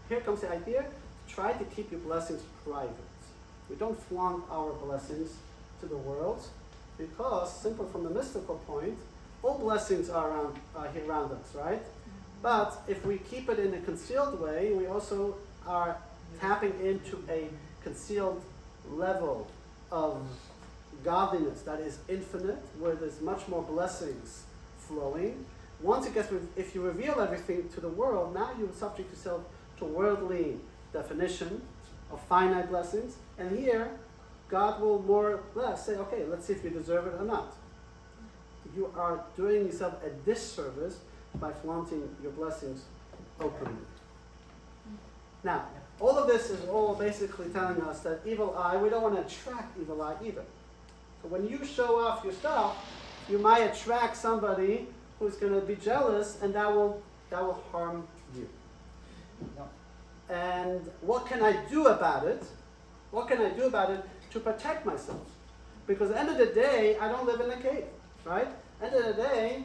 A: Here comes the idea, try to keep your blessings private. We don't flaunt our blessings to the world because, simple from the mystical point, all blessings are here around us, right? But if we keep it in a concealed way, we also are tapping into a concealed level of godliness that is infinite, where there's much more blessings flowing. Once it gets, if you reveal everything to the world, now you're subject yourself to worldly definition of finite blessings. And here, God will more or less say, okay, let's see if you deserve it or not. You are doing yourself a disservice by flaunting your blessings openly. Now, all of this is all basically telling us that evil eye, we don't want to attract evil eye either. So when you show off your stuff, you might attract somebody who's going to be jealous, and that will harm you. And what can I do about it? What can I do about it to protect myself? Because at the end of the day, I don't live in a cave, right? At the end of the day,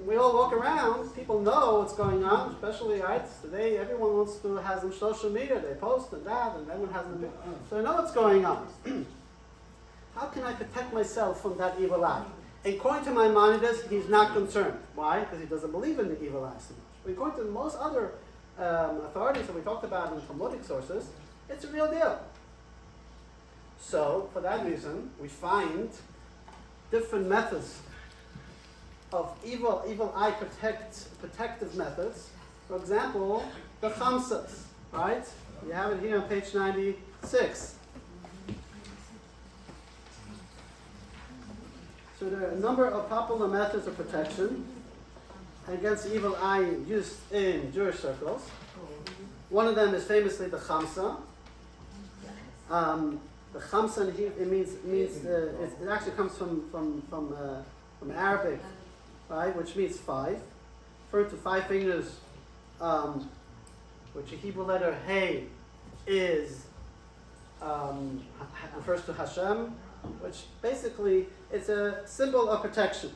A: we all walk around, people know what's going on, especially today everyone wants to have them social media, they post and that, and everyone has them, so they know what's going on. How can I protect myself from that evil eye? According to Maimonides, he's not concerned. Why? Because he doesn't believe in the evil eye so much. But according to most other authorities that we talked about in Talmudic sources, It's a real deal. So, for that reason, we find different methods of evil eye protective methods. For example, the khamsas, right? You have it here on page 96. So there are a number of popular methods of protection against the evil eye used in Jewish circles. One of them is famously the khamsa. The khamsa in here, it actually comes from Arabic, right, which means five, referring to 5 fingers, which the Hebrew letter Hey is refers to Hashem, which basically it's a symbol of protection.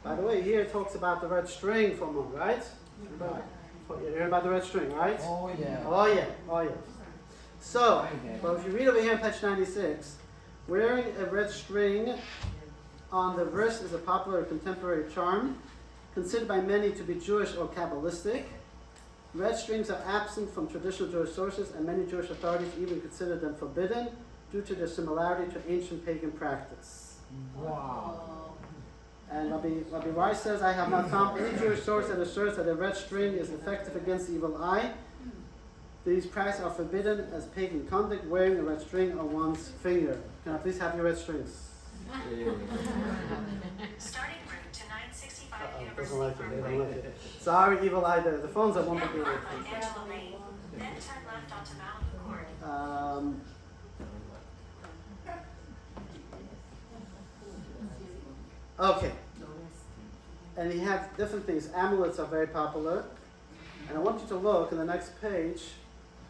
A: By the way, here it talks about the red string for a moment, right? You heard about the red string, right?
B: Oh yeah.
A: Oh yeah, oh yeah. So, but if you read over here on page 96, wearing a red string on the wrist is a popular contemporary charm, considered by many to be Jewish or Kabbalistic. Red strings are absent from traditional Jewish sources, and many Jewish authorities even consider them forbidden due to their similarity to ancient pagan practice.
B: Wow.
A: And Rabbi Weiss says, I have not found any Jewish source that asserts that a red string is effective against the evil eye. These practices are forbidden as pagan conduct, wearing a red string on one's finger. Can I please have your red strings?
H: Starting route to 965
A: Doesn't like it, they don't like it. Sorry, evil eye, the phones are one big deal.
H: Angela Lane, then turn left onto Mountain Court.
A: Okay. And you have different things. Amulets are very popular. And I want you to look in the next page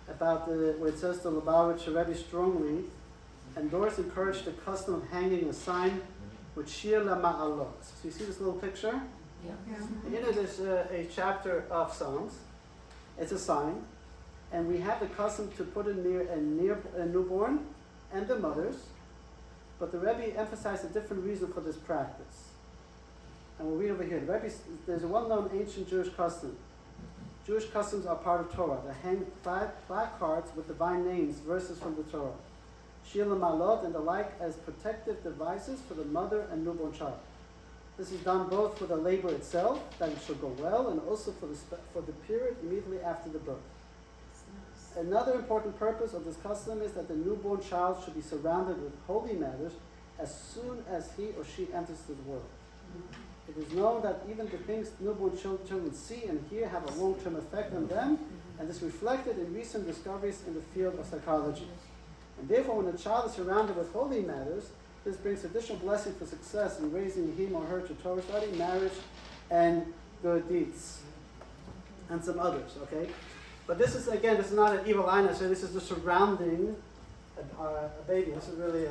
A: about where it says the Lubavitch Rebbe strongly endorsed, encouraged the custom of hanging a sign with Shir LaMa'alot. So you see this little picture?
F: Yeah.
A: And in it is a chapter of Psalms. It's a sign. And we have the custom to put it near a newborn and the mothers. But the Rebbe emphasized a different reason for this practice. And we'll read over here. The Rebbe, there's a well-known ancient Jewish custom. Jewish customs are part of Torah. They hang placards with divine names, verses from the Torah. Shir LaMa'alot and the like as protective devices for the mother and newborn child. This is done both for the labor itself, that it should go well, and also for the period immediately after the birth. Another important purpose of this custom is that the newborn child should be surrounded with holy matters as soon as he or she enters this world. It is known that even the things newborn children see and hear have a long-term effect on them, and is reflected in recent discoveries in the field of psychology. And therefore, when a child is surrounded with holy matters, this brings additional blessing for success in raising him or her to Torah study, marriage, and good deeds, and some others. Okay, but this is not an evil eye. So this is the surrounding a baby. This is really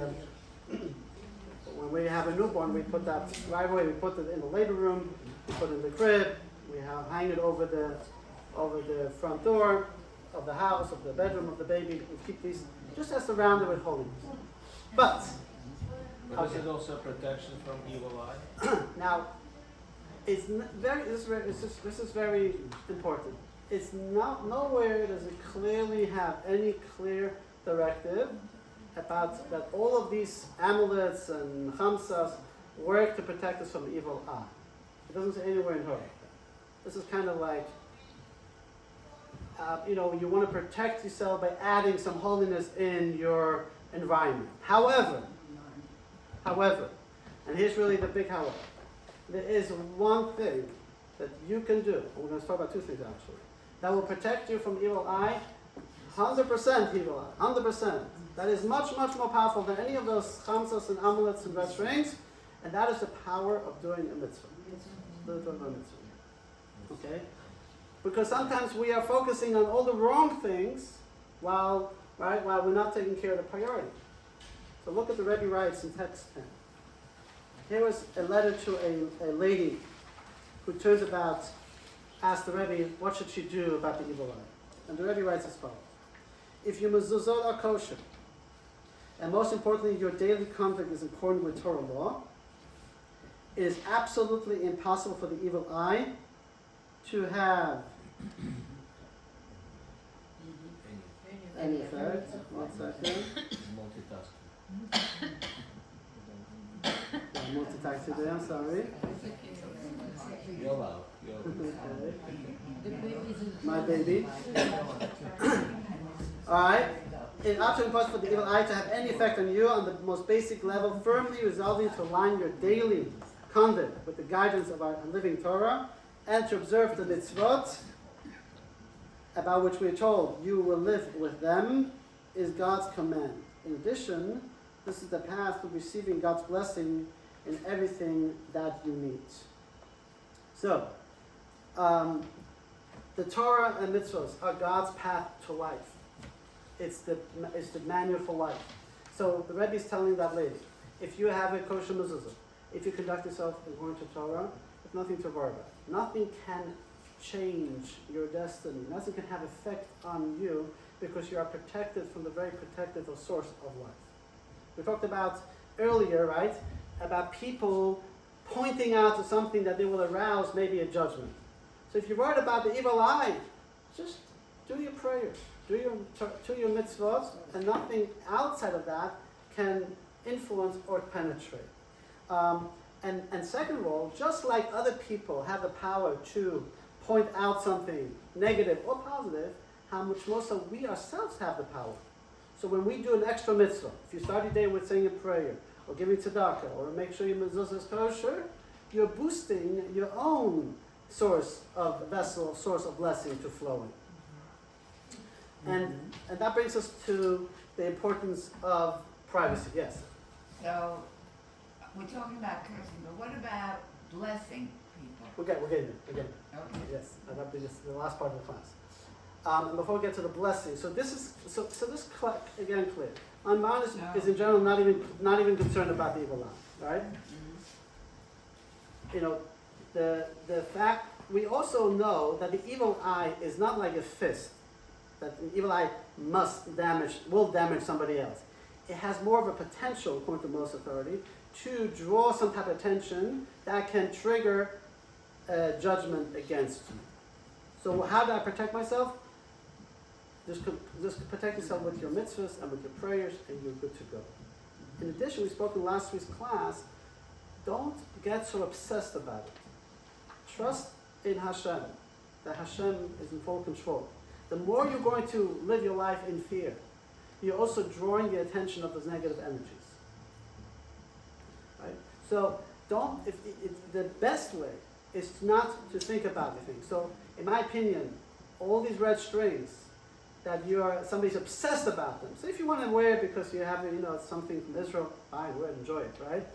A: when we have a newborn, we put that right away. We put it in the labor room. We put it in the crib. We hang it over the front door of the house, of the bedroom of the baby. We keep these just as surrounded with holiness. But
D: is it also protection from evil eye?
A: now, this is very important. It's not nowhere does it clearly have any clear directive about that all of these amulets and khamsas work to protect us from evil eye. It doesn't say anywhere in Torah. This is kind of like, you want to protect yourself by adding some holiness in your environment. However, and here's really the big however, there is one thing that you can do, and we're going to talk about two things actually, that will protect you from evil eye, 100% evil eye, 100%. That is much, much more powerful than any of those khamsas and amulets and red strings, and that is the power of doing a mitzvah. Okay? Because sometimes we are focusing on all the wrong things while we're not taking care of the priority. So look at the Rebbe writes in text 10. Here was a letter to a lady who turns about, asked the Rebbe, what should she do about the evil eye? And the Rebbe writes as follows. If your mezuzot are kosher, and most importantly, your daily conduct is in accordance with Torah law, it is absolutely impossible for the evil eye to have any effect. 1 second.
D: Multitasking.
A: Yeah, multitask today, I'm sorry.
D: You're allowed. You're allowed.
A: Okay. My baby. Alright. It's absolutely impossible for the evil eye to have any effect on you on the most basic level, firmly resolving to align your daily conduct with the guidance of our living Torah and to observe the mitzvot about which we are told you will live with them is God's command. In addition, this is the path to receiving God's blessing in everything that you need. So, the Torah and mitzvahs are God's path to life. It's the manual for life. So the Rebbe is telling that lady, if you have a kosher mezuzah, if you conduct yourself according to Torah, there's nothing to worry about. Nothing can change your destiny. Nothing can have effect on you because you are protected from the very protective source of life. We talked about earlier, right, about people pointing out to something that they will arouse maybe a judgment. So if you're worried about the evil eye, just do your prayers, do your mitzvot, and nothing outside of that can influence or penetrate. And second of all, just like other people have the power to point out something negative or positive, how much more so we ourselves have the power. So when we do an extra mitzvah, if you start your day with saying a prayer, or giving tzedakah, or make sure your mezuzah is kosher, you're boosting your own source of blessing to flow in. And that brings us to the importance of privacy. Yes?
J: So, we're talking about cursing, but what about blessing people?
A: We're getting there.
J: Okay.
A: Yes, that'll be the last part of the class. And before we get to the blessing, so this again clear. My mind is in general not even concerned about the evil eye, right? You know, the fact we also know that the evil eye is not like a fist, that the evil eye will damage somebody else. It has more of a potential, according to most authority, to draw some type of attention that can trigger judgment against you. So how do I protect myself? Just protect yourself with your mitzvahs and with your prayers, and you're good to go. In addition, we spoke in last week's class, don't get so obsessed about it. Trust in Hashem, that Hashem is in full control. The more you're going to live your life in fear, you're also drawing the attention of those negative energies. Right? So the best way is not to think about the thing. So, in my opinion, all these red strings that somebody's obsessed about them. So if you want to wear it because you have something from Israel, fine, wear it, enjoy it, right?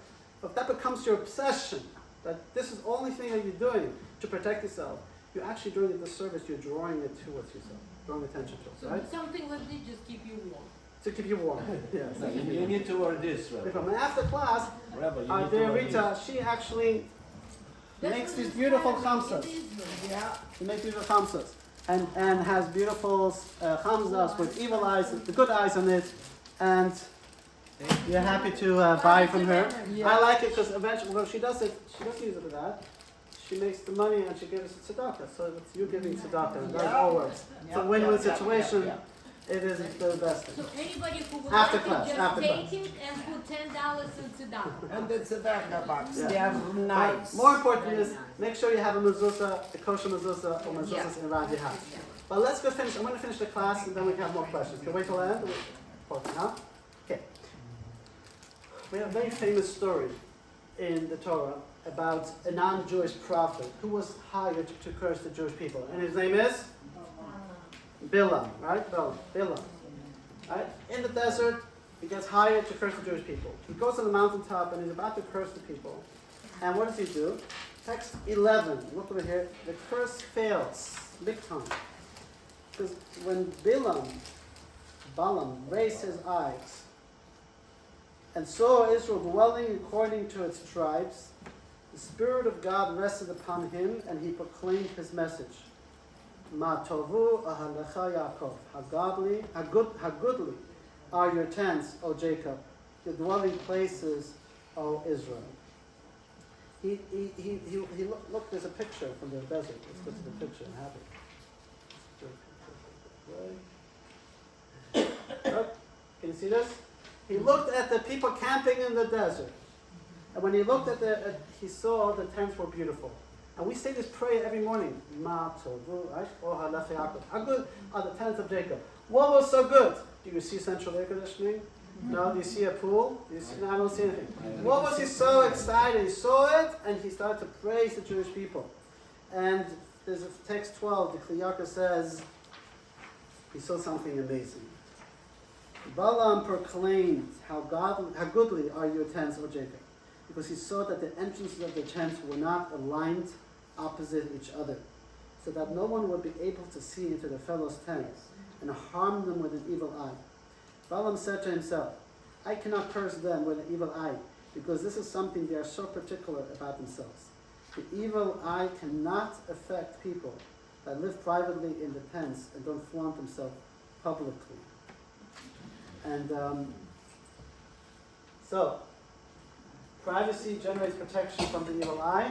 A: But if that becomes your obsession, that this is the only thing that you're doing to protect yourself, you're actually doing a disservice. You're drawing it towards yourself, drawing attention to it,
F: So
A: right?
F: something like this just keep you warm.
A: To keep you warm. Yes.
D: No, you need to wear this, Rabbi.
A: And after class,
D: Rabbi, you
A: our
D: need to
A: dear
D: wear
A: Rita, she actually makes these beautiful chamsas.
J: Yeah.
A: She makes beautiful chamsas. And has beautiful chamsas with evil eyes, the good eyes on it. And you're happy to buy from her. I like it because eventually, well, she doesn't use it for that. She makes the money and she gives it tzedakah. So it's you giving tzedakah. And that all works. It's a win-win situation. It is the best thing.
F: So anybody who would
A: After
F: like
A: class,
F: it, just
A: after
F: take
A: class.
F: it and put $10 in tzedakah.
B: And the tzedakah box,
A: Yeah.
B: they are nice.
A: More important is make sure you have a mezuzah, a kosher mezuzah, or mezuzahs around your house. But let's go finish. I'm going to finish the class and then we can have more questions. Can we wait till the end? Huh? Okay. We have a very famous story in the Torah about a non-Jewish prophet who was hired to curse the Jewish people. And his name is? Bilam, right? Bilam. Right? In the desert, he gets hired to curse the Jewish people. He goes on the mountaintop and he's about to curse the people. And what does he do? Text 11. Look over here. The curse fails. Big time. Because when Balaam raised his eyes and saw Israel dwelling according to its tribes, the Spirit of God rested upon him and he proclaimed his message. Ma tovu ahalecha Yaakov. How goodly are your tents, O Jacob, your dwelling places, O Israel. Look, there's a picture from the desert. Let's go to the picture and have it. Can you see this? He looked at the people camping in the desert. And when he looked at he saw the tents were beautiful. And we say this prayer every morning. Ma tovu, right? Oh, halach Yaakov. How good are the tents of Jacob? What was so good? Do you see central air conditioning? No? Do you see a pool? Do you see? No, I don't see anything. What was he so excited? He saw it and he started to praise the Jewish people. And there's a text 12, the Kli Yakar says, he saw something amazing. Balaam proclaimed how goodly are your tents, O Jacob, because he saw that the entrances of the tents were not aligned opposite each other, so that no one would be able to see into the fellow's tents and harm them with an evil eye. Balaam said to himself, I cannot curse them with an evil eye, because this is something they are so particular about themselves. The evil eye cannot affect people that live privately in the tents and don't flaunt themselves publicly. And so, privacy generates protection from the evil eye.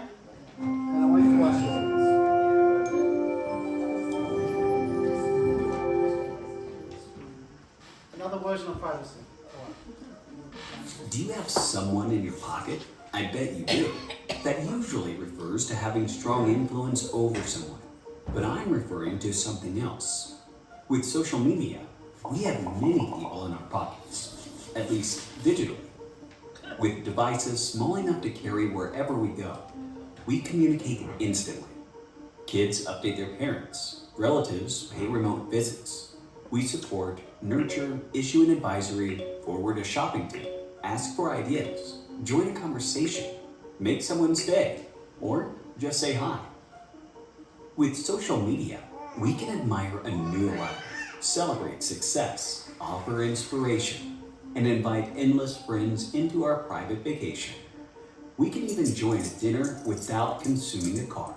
A: And I want you to watch this. Another version of privacy.
K: Do you have someone in your pocket? I bet you do. That usually refers to having strong influence over someone. But I'm referring to something else. With social media, we have many people in our pockets, at least digitally. With devices small enough to carry wherever we go, we communicate instantly. Kids update their parents, relatives pay remote visits. We support, nurture, issue an advisory, forward a shopping tip, ask for ideas, join a conversation, make someone's day, or just say hi. With social media, we can admire a new life, celebrate success, offer inspiration, and invite endless friends into our private vacation. We can even join a dinner without consuming a car.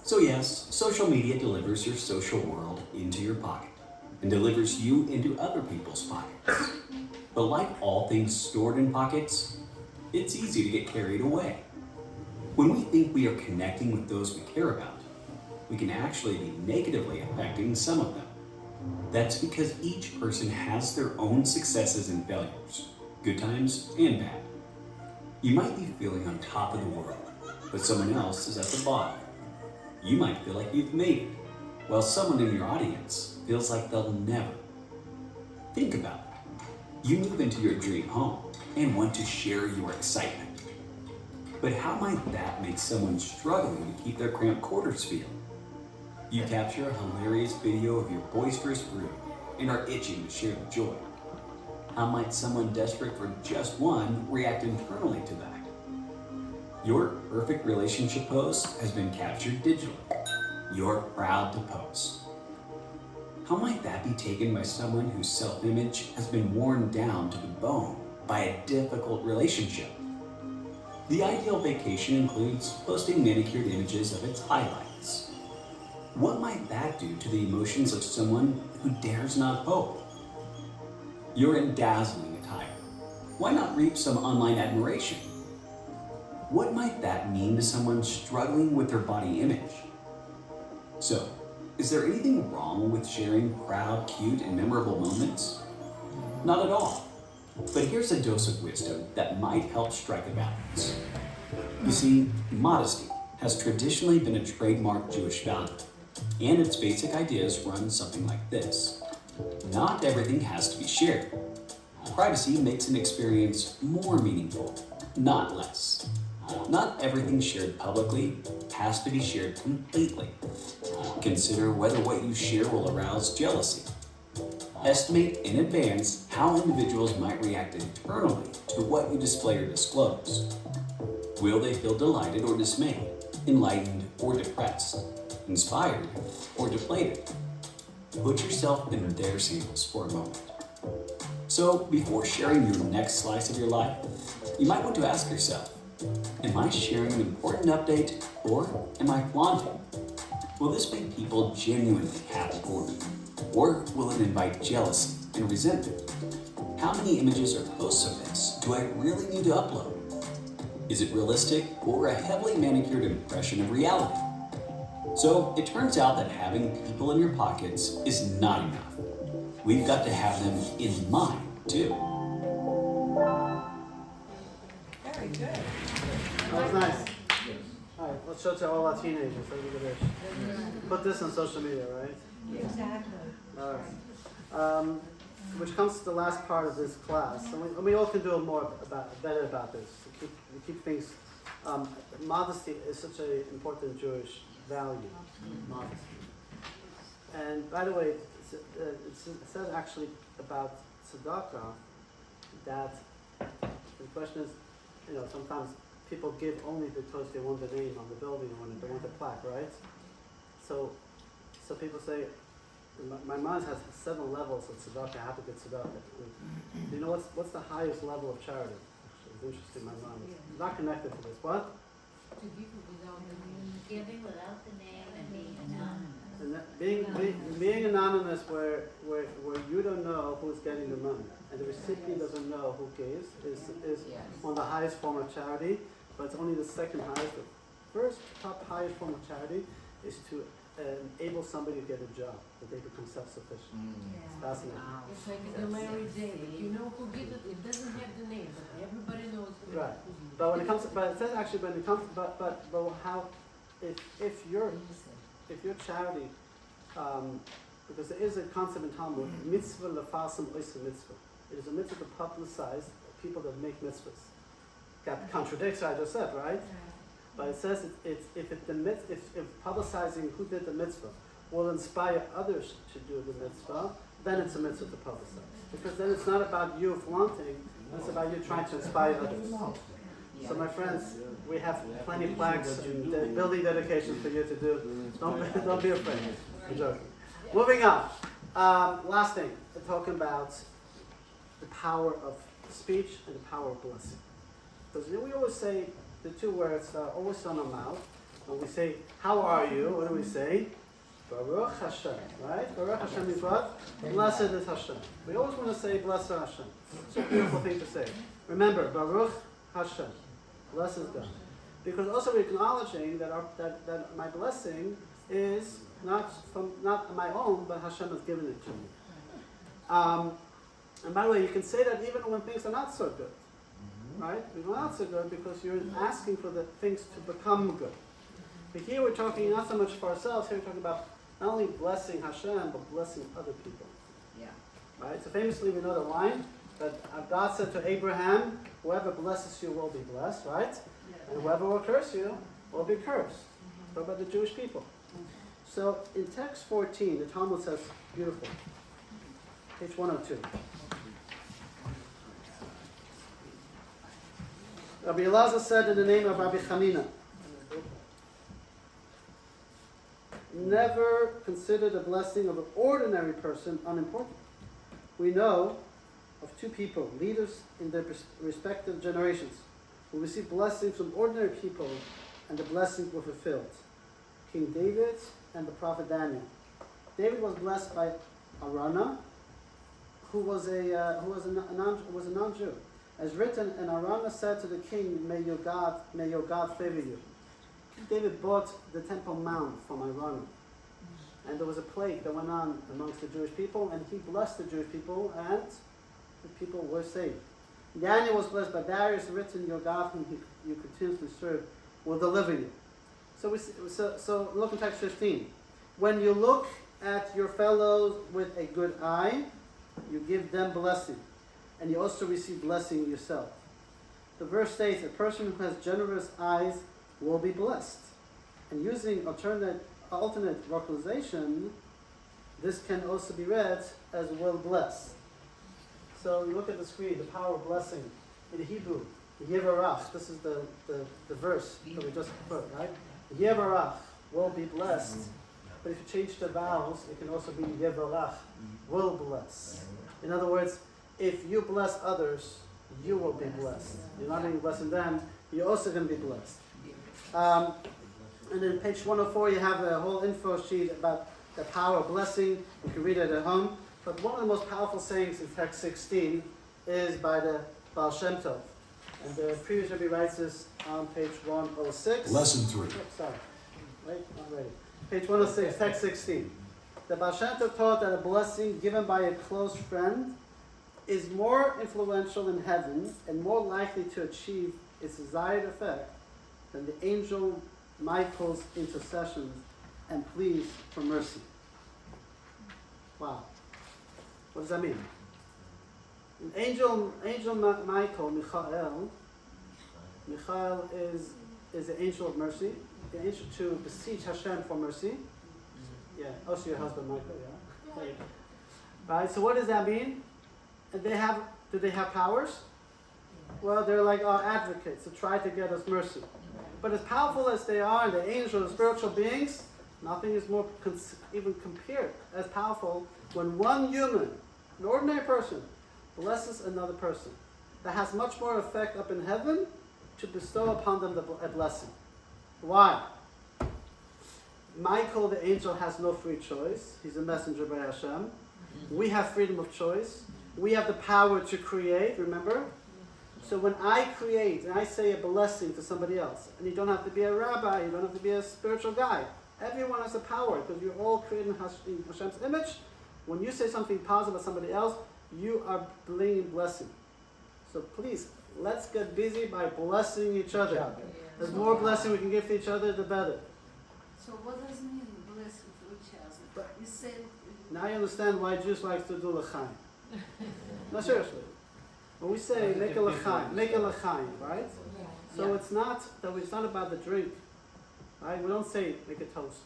K: So yes, social media delivers your social world into your pocket and delivers you into other people's pockets. But like all things stored in pockets, it's easy to get carried away. When we think we are connecting with those we care about, we can actually be negatively affecting some of them. That's because each person has their own successes and failures, good times and bad. You might be feeling on top of the world, but someone else is at the bottom. You might feel like you've made it, while someone in your audience feels like they'll never. Think about it. You move into your dream home and want to share your excitement. But how might that make someone struggling to keep their cramped quarters feel? You capture a hilarious video of your boisterous brood and are itching to share the joy. How might someone desperate for just one react internally to that? Your perfect relationship pose has been captured digitally. You're proud to pose. How might that be taken by someone whose self-image has been worn down to the bone by a difficult relationship? The ideal vacation includes posting manicured images of its highlights. What might that do to the emotions of someone who dares not hope? You're in dazzling attire. Why not reap some online admiration? What might that mean to someone struggling with their body image? So, is there anything wrong with sharing proud, cute, and memorable moments? Not at all. But here's a dose of wisdom that might help strike a balance. You see, modesty has traditionally been a trademark Jewish value, and its basic ideas run something like this. Not everything has to be shared. Privacy makes an experience more meaningful, not less. Not everything shared publicly has to be shared completely. Consider whether what you share will arouse jealousy. Estimate in advance how individuals might react internally to what you display or disclose. Will they feel delighted or dismayed, enlightened or depressed, inspired or deflated? Put yourself in their sandals for a moment. So, before sharing your next slice of your life, you might want to ask yourself, am I sharing an important update or am I flaunting? Will this make people genuinely happy for me? Or will it invite jealousy and resentment? How many images or posts of this do I really need to upload? Is it realistic or a heavily manicured impression of reality? So it turns out that having people in your pockets is not enough. We've got to have them in mind too.
J: Very good.
A: That was nice. Alright, let's show it to all our teenagers. Look at this. Put this on social media, right?
E: Exactly.
A: Alright. Which comes to the last part of this class. And we all can do better about this. To keep things. Modesty is such an important Jewish value. Modesty. And by the way, it says actually about tzedakah that the question is, sometimes people give only because they want the name on the building or they want the plaque, right? So people say, my mind has 7 levels of tzedakah. I have to get tzedakah. Do you know what's the highest level of charity? Actually, it's interesting. My mind is not connected to this. What?
F: To give without the name.
G: Giving without the name and being anonymous.
A: And being anonymous where you don't know who's getting the money and the recipient doesn't know who gives is one of the highest form of charity, but it's only the second highest. The first top highest form of charity is to enable somebody to get a job, that they become self-sufficient. It's fascinating.
F: It's like in the married day. You know who gives it. It doesn't have the name, but everybody knows who.
A: Right. But when it comes to, but it says actually when it comes, but how, if your charity, because there is a concept in Talmud, mitzvah lefasim oisa mitzvah. It is a mitzvah to publicize people that make mitzvahs. That contradicts what I just said, right? But it says if publicizing who did the mitzvah will inspire others to do the mitzvah, then it's a mitzvah to publicize. Because then it's not about you flaunting, it's about you trying to inspire others. So my friends, we have plenty of plaques and building dedications for you to do. Don't be afraid. I'm joking. Moving on. Last thing, we're talking about the power of speech and the power of blessing. Because we always say the 2 words are always on our mouth. When we say, how are you? What do we say? Baruch Hashem, right? Baruch Hashem means what? Blessed is Hashem. We always want to say, blessed Hashem. It's a beautiful thing to say. Remember, Baruch Hashem. Blessed God. Because also we're acknowledging that my blessing is not my own, but Hashem has given it to me. And by the way, you can say that even when things are not so good. Right? They're not so good because you're asking for the things to become good. But here we're talking not so much for ourselves, here we're talking about not only blessing Hashem, but blessing other people.
J: Yeah.
A: Right? So famously we know the line that God said to Abraham, whoever blesses you will be blessed, right? And whoever will curse you will be cursed. Talk about the Jewish people. So in text 14, the Talmud says, beautiful, page 102. Rabbi Elazar said in the name of Rabbi Chanina, never consider the blessing of an ordinary person unimportant. We know of 2 people, leaders in their respective generations, who received blessings from ordinary people and the blessings were fulfilled. King David and the prophet Daniel. David was blessed by Arana, who was a non-Jew. As written, and Arana said to the king, may your God favor you. David bought the Temple Mount from Arana. And there was a plague that went on amongst the Jewish people, and he blessed the Jewish people, and the people were saved. Daniel was blessed by Darius, written, your God whom you continuously serve will deliver you. So look in text 15. When you look at your fellows with a good eye, you give them blessing, and you also receive blessing yourself. The verse states, a person who has generous eyes will be blessed. And using alternate vocalization, this can also be read as will bless. So you look at the screen, the power of blessing. In Hebrew, Yevarach, this is the verse that we just put, right? Yevarach will be blessed. But if you change the vowels, it can also be Yevarach, will bless. In other words, if you bless others, you will be blessed. You're not only blessing them, you're also going to be blessed. And then page 104, you have a whole info sheet about the power of blessing. You can read it at home. But one of the most powerful sayings in text 16 is by the Baal Shem Tov. And the previous Rebbe writes this on page 106.
K: Lesson 3.
A: Oh, sorry. Wait, not ready. Page 106, text 16. The Baal Shem Tov taught that a blessing given by a close friend is more influential in heaven and more likely to achieve its desired effect than the angel Michael's intercessions and pleas for mercy. Wow. What does that mean? Angel Michael, Michael is the angel of mercy, the angel to beseech Hashem for mercy. Yeah, also your husband Michael, yeah. Right, so what does that mean? And do they have powers? Well, they're like our advocates to try to get us mercy. But as powerful as they are, and the angels, the spiritual beings, nothing is more even compared as powerful when one human, an ordinary person, blesses another person. That has much more effect up in heaven to bestow upon them a blessing. Why? Michael, the angel, has no free choice. He's a messenger by Hashem. We have freedom of choice. We have the power to create, remember? So when I create and I say a blessing to somebody else, and you don't have to be a rabbi, you don't have to be a spiritual guy. Everyone has the power because you're all created in Hashem's image. When you say something positive about somebody else, you are bringing blessing. So please, let's get busy by blessing each other. The more blessing we can give to each other, the better.
J: So what does it mean, bless each other? You said...
A: Now you understand why Jews like to do l'chaim. No, seriously. When we say make a l'chaim, right? So it's not about the drink, right? We don't say make a toast,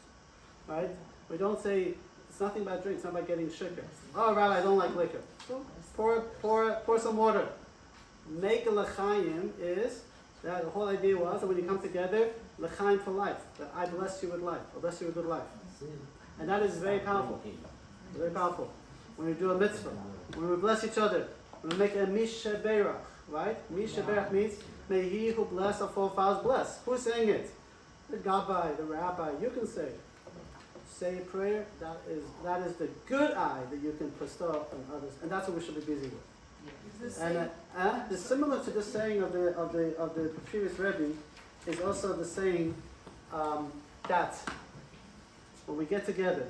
A: right? We don't say it's nothing about drink. It's not about getting sugar. Oh, Rabbi, I don't like liquor. So pour some water. Make a l'chaim is that the whole idea was that when you come together, l'chaim for life. That I bless you with life. I bless you with good life. And that is very powerful. Very powerful. When we do a mitzvah, when we bless each other, when we make a misheberach, right? Misheberach means may he who bless our forefathers bless. Who's saying it? The gabbai, the rabbi. You can say it. Say a prayer. That is the good eye that you can bestow on others, and that's what we should be busy with. And the similar to the saying of the previous Rebbe is also the saying that when we get together,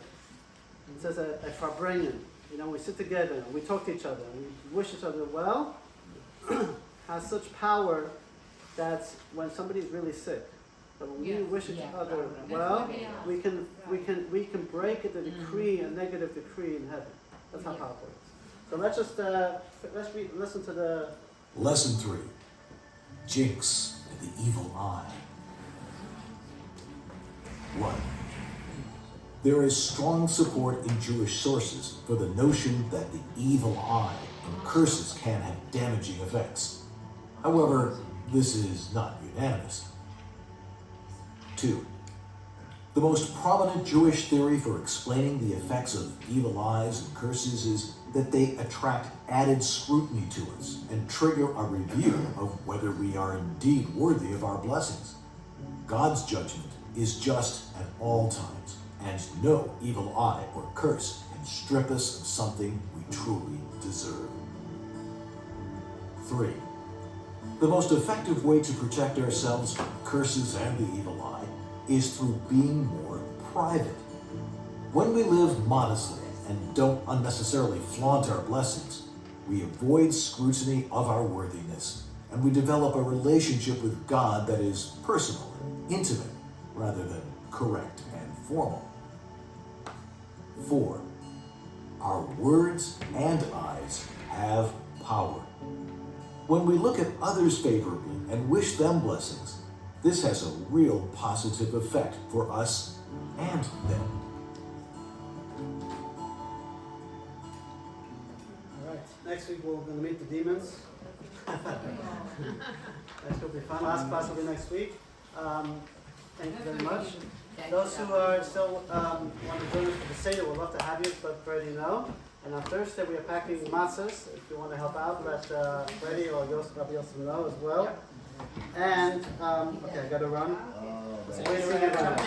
A: it says a farbrengen, we sit together and we talk to each other and we wish each other well, has such power that when somebody's really sick, that when we wish each other well, we can break the decree, a negative decree in heaven. That's how powerful it is. So let's just listen to the
L: Lesson 3. Jinx and the evil eye. 1. There is strong support in Jewish sources for the notion that the evil eye and curses can have damaging effects. However, this is not unanimous. 2. The most prominent Jewish theory for explaining the effects of evil eyes and curses is that they attract added scrutiny to us and trigger a review of whether we are indeed worthy of our blessings. God's judgment is just at all times, and no evil eye or curse can strip us of something we truly deserve. 3. The most effective way to protect ourselves from curses and the evil eye is through being more private. When we live modestly and don't unnecessarily flaunt our blessings, we avoid scrutiny of our worthiness, and we develop a relationship with God that is personal and intimate rather than correct and formal. 4. Our words and eyes have power. When we look at others favorably and wish them blessings, this has a real positive effect for us and them.
A: All right. Next week we're going to meet the demons. Next will be fun. Last class will be next week. Thank you very much. Those who are still want to join us for the Seder, we'd love to have you, but Freddie, know. And on Thursday we are packing matzahs. If you want to help out, let Freddie or Rabbi Yosef know as well. And okay, I got to run. Waiting everyone.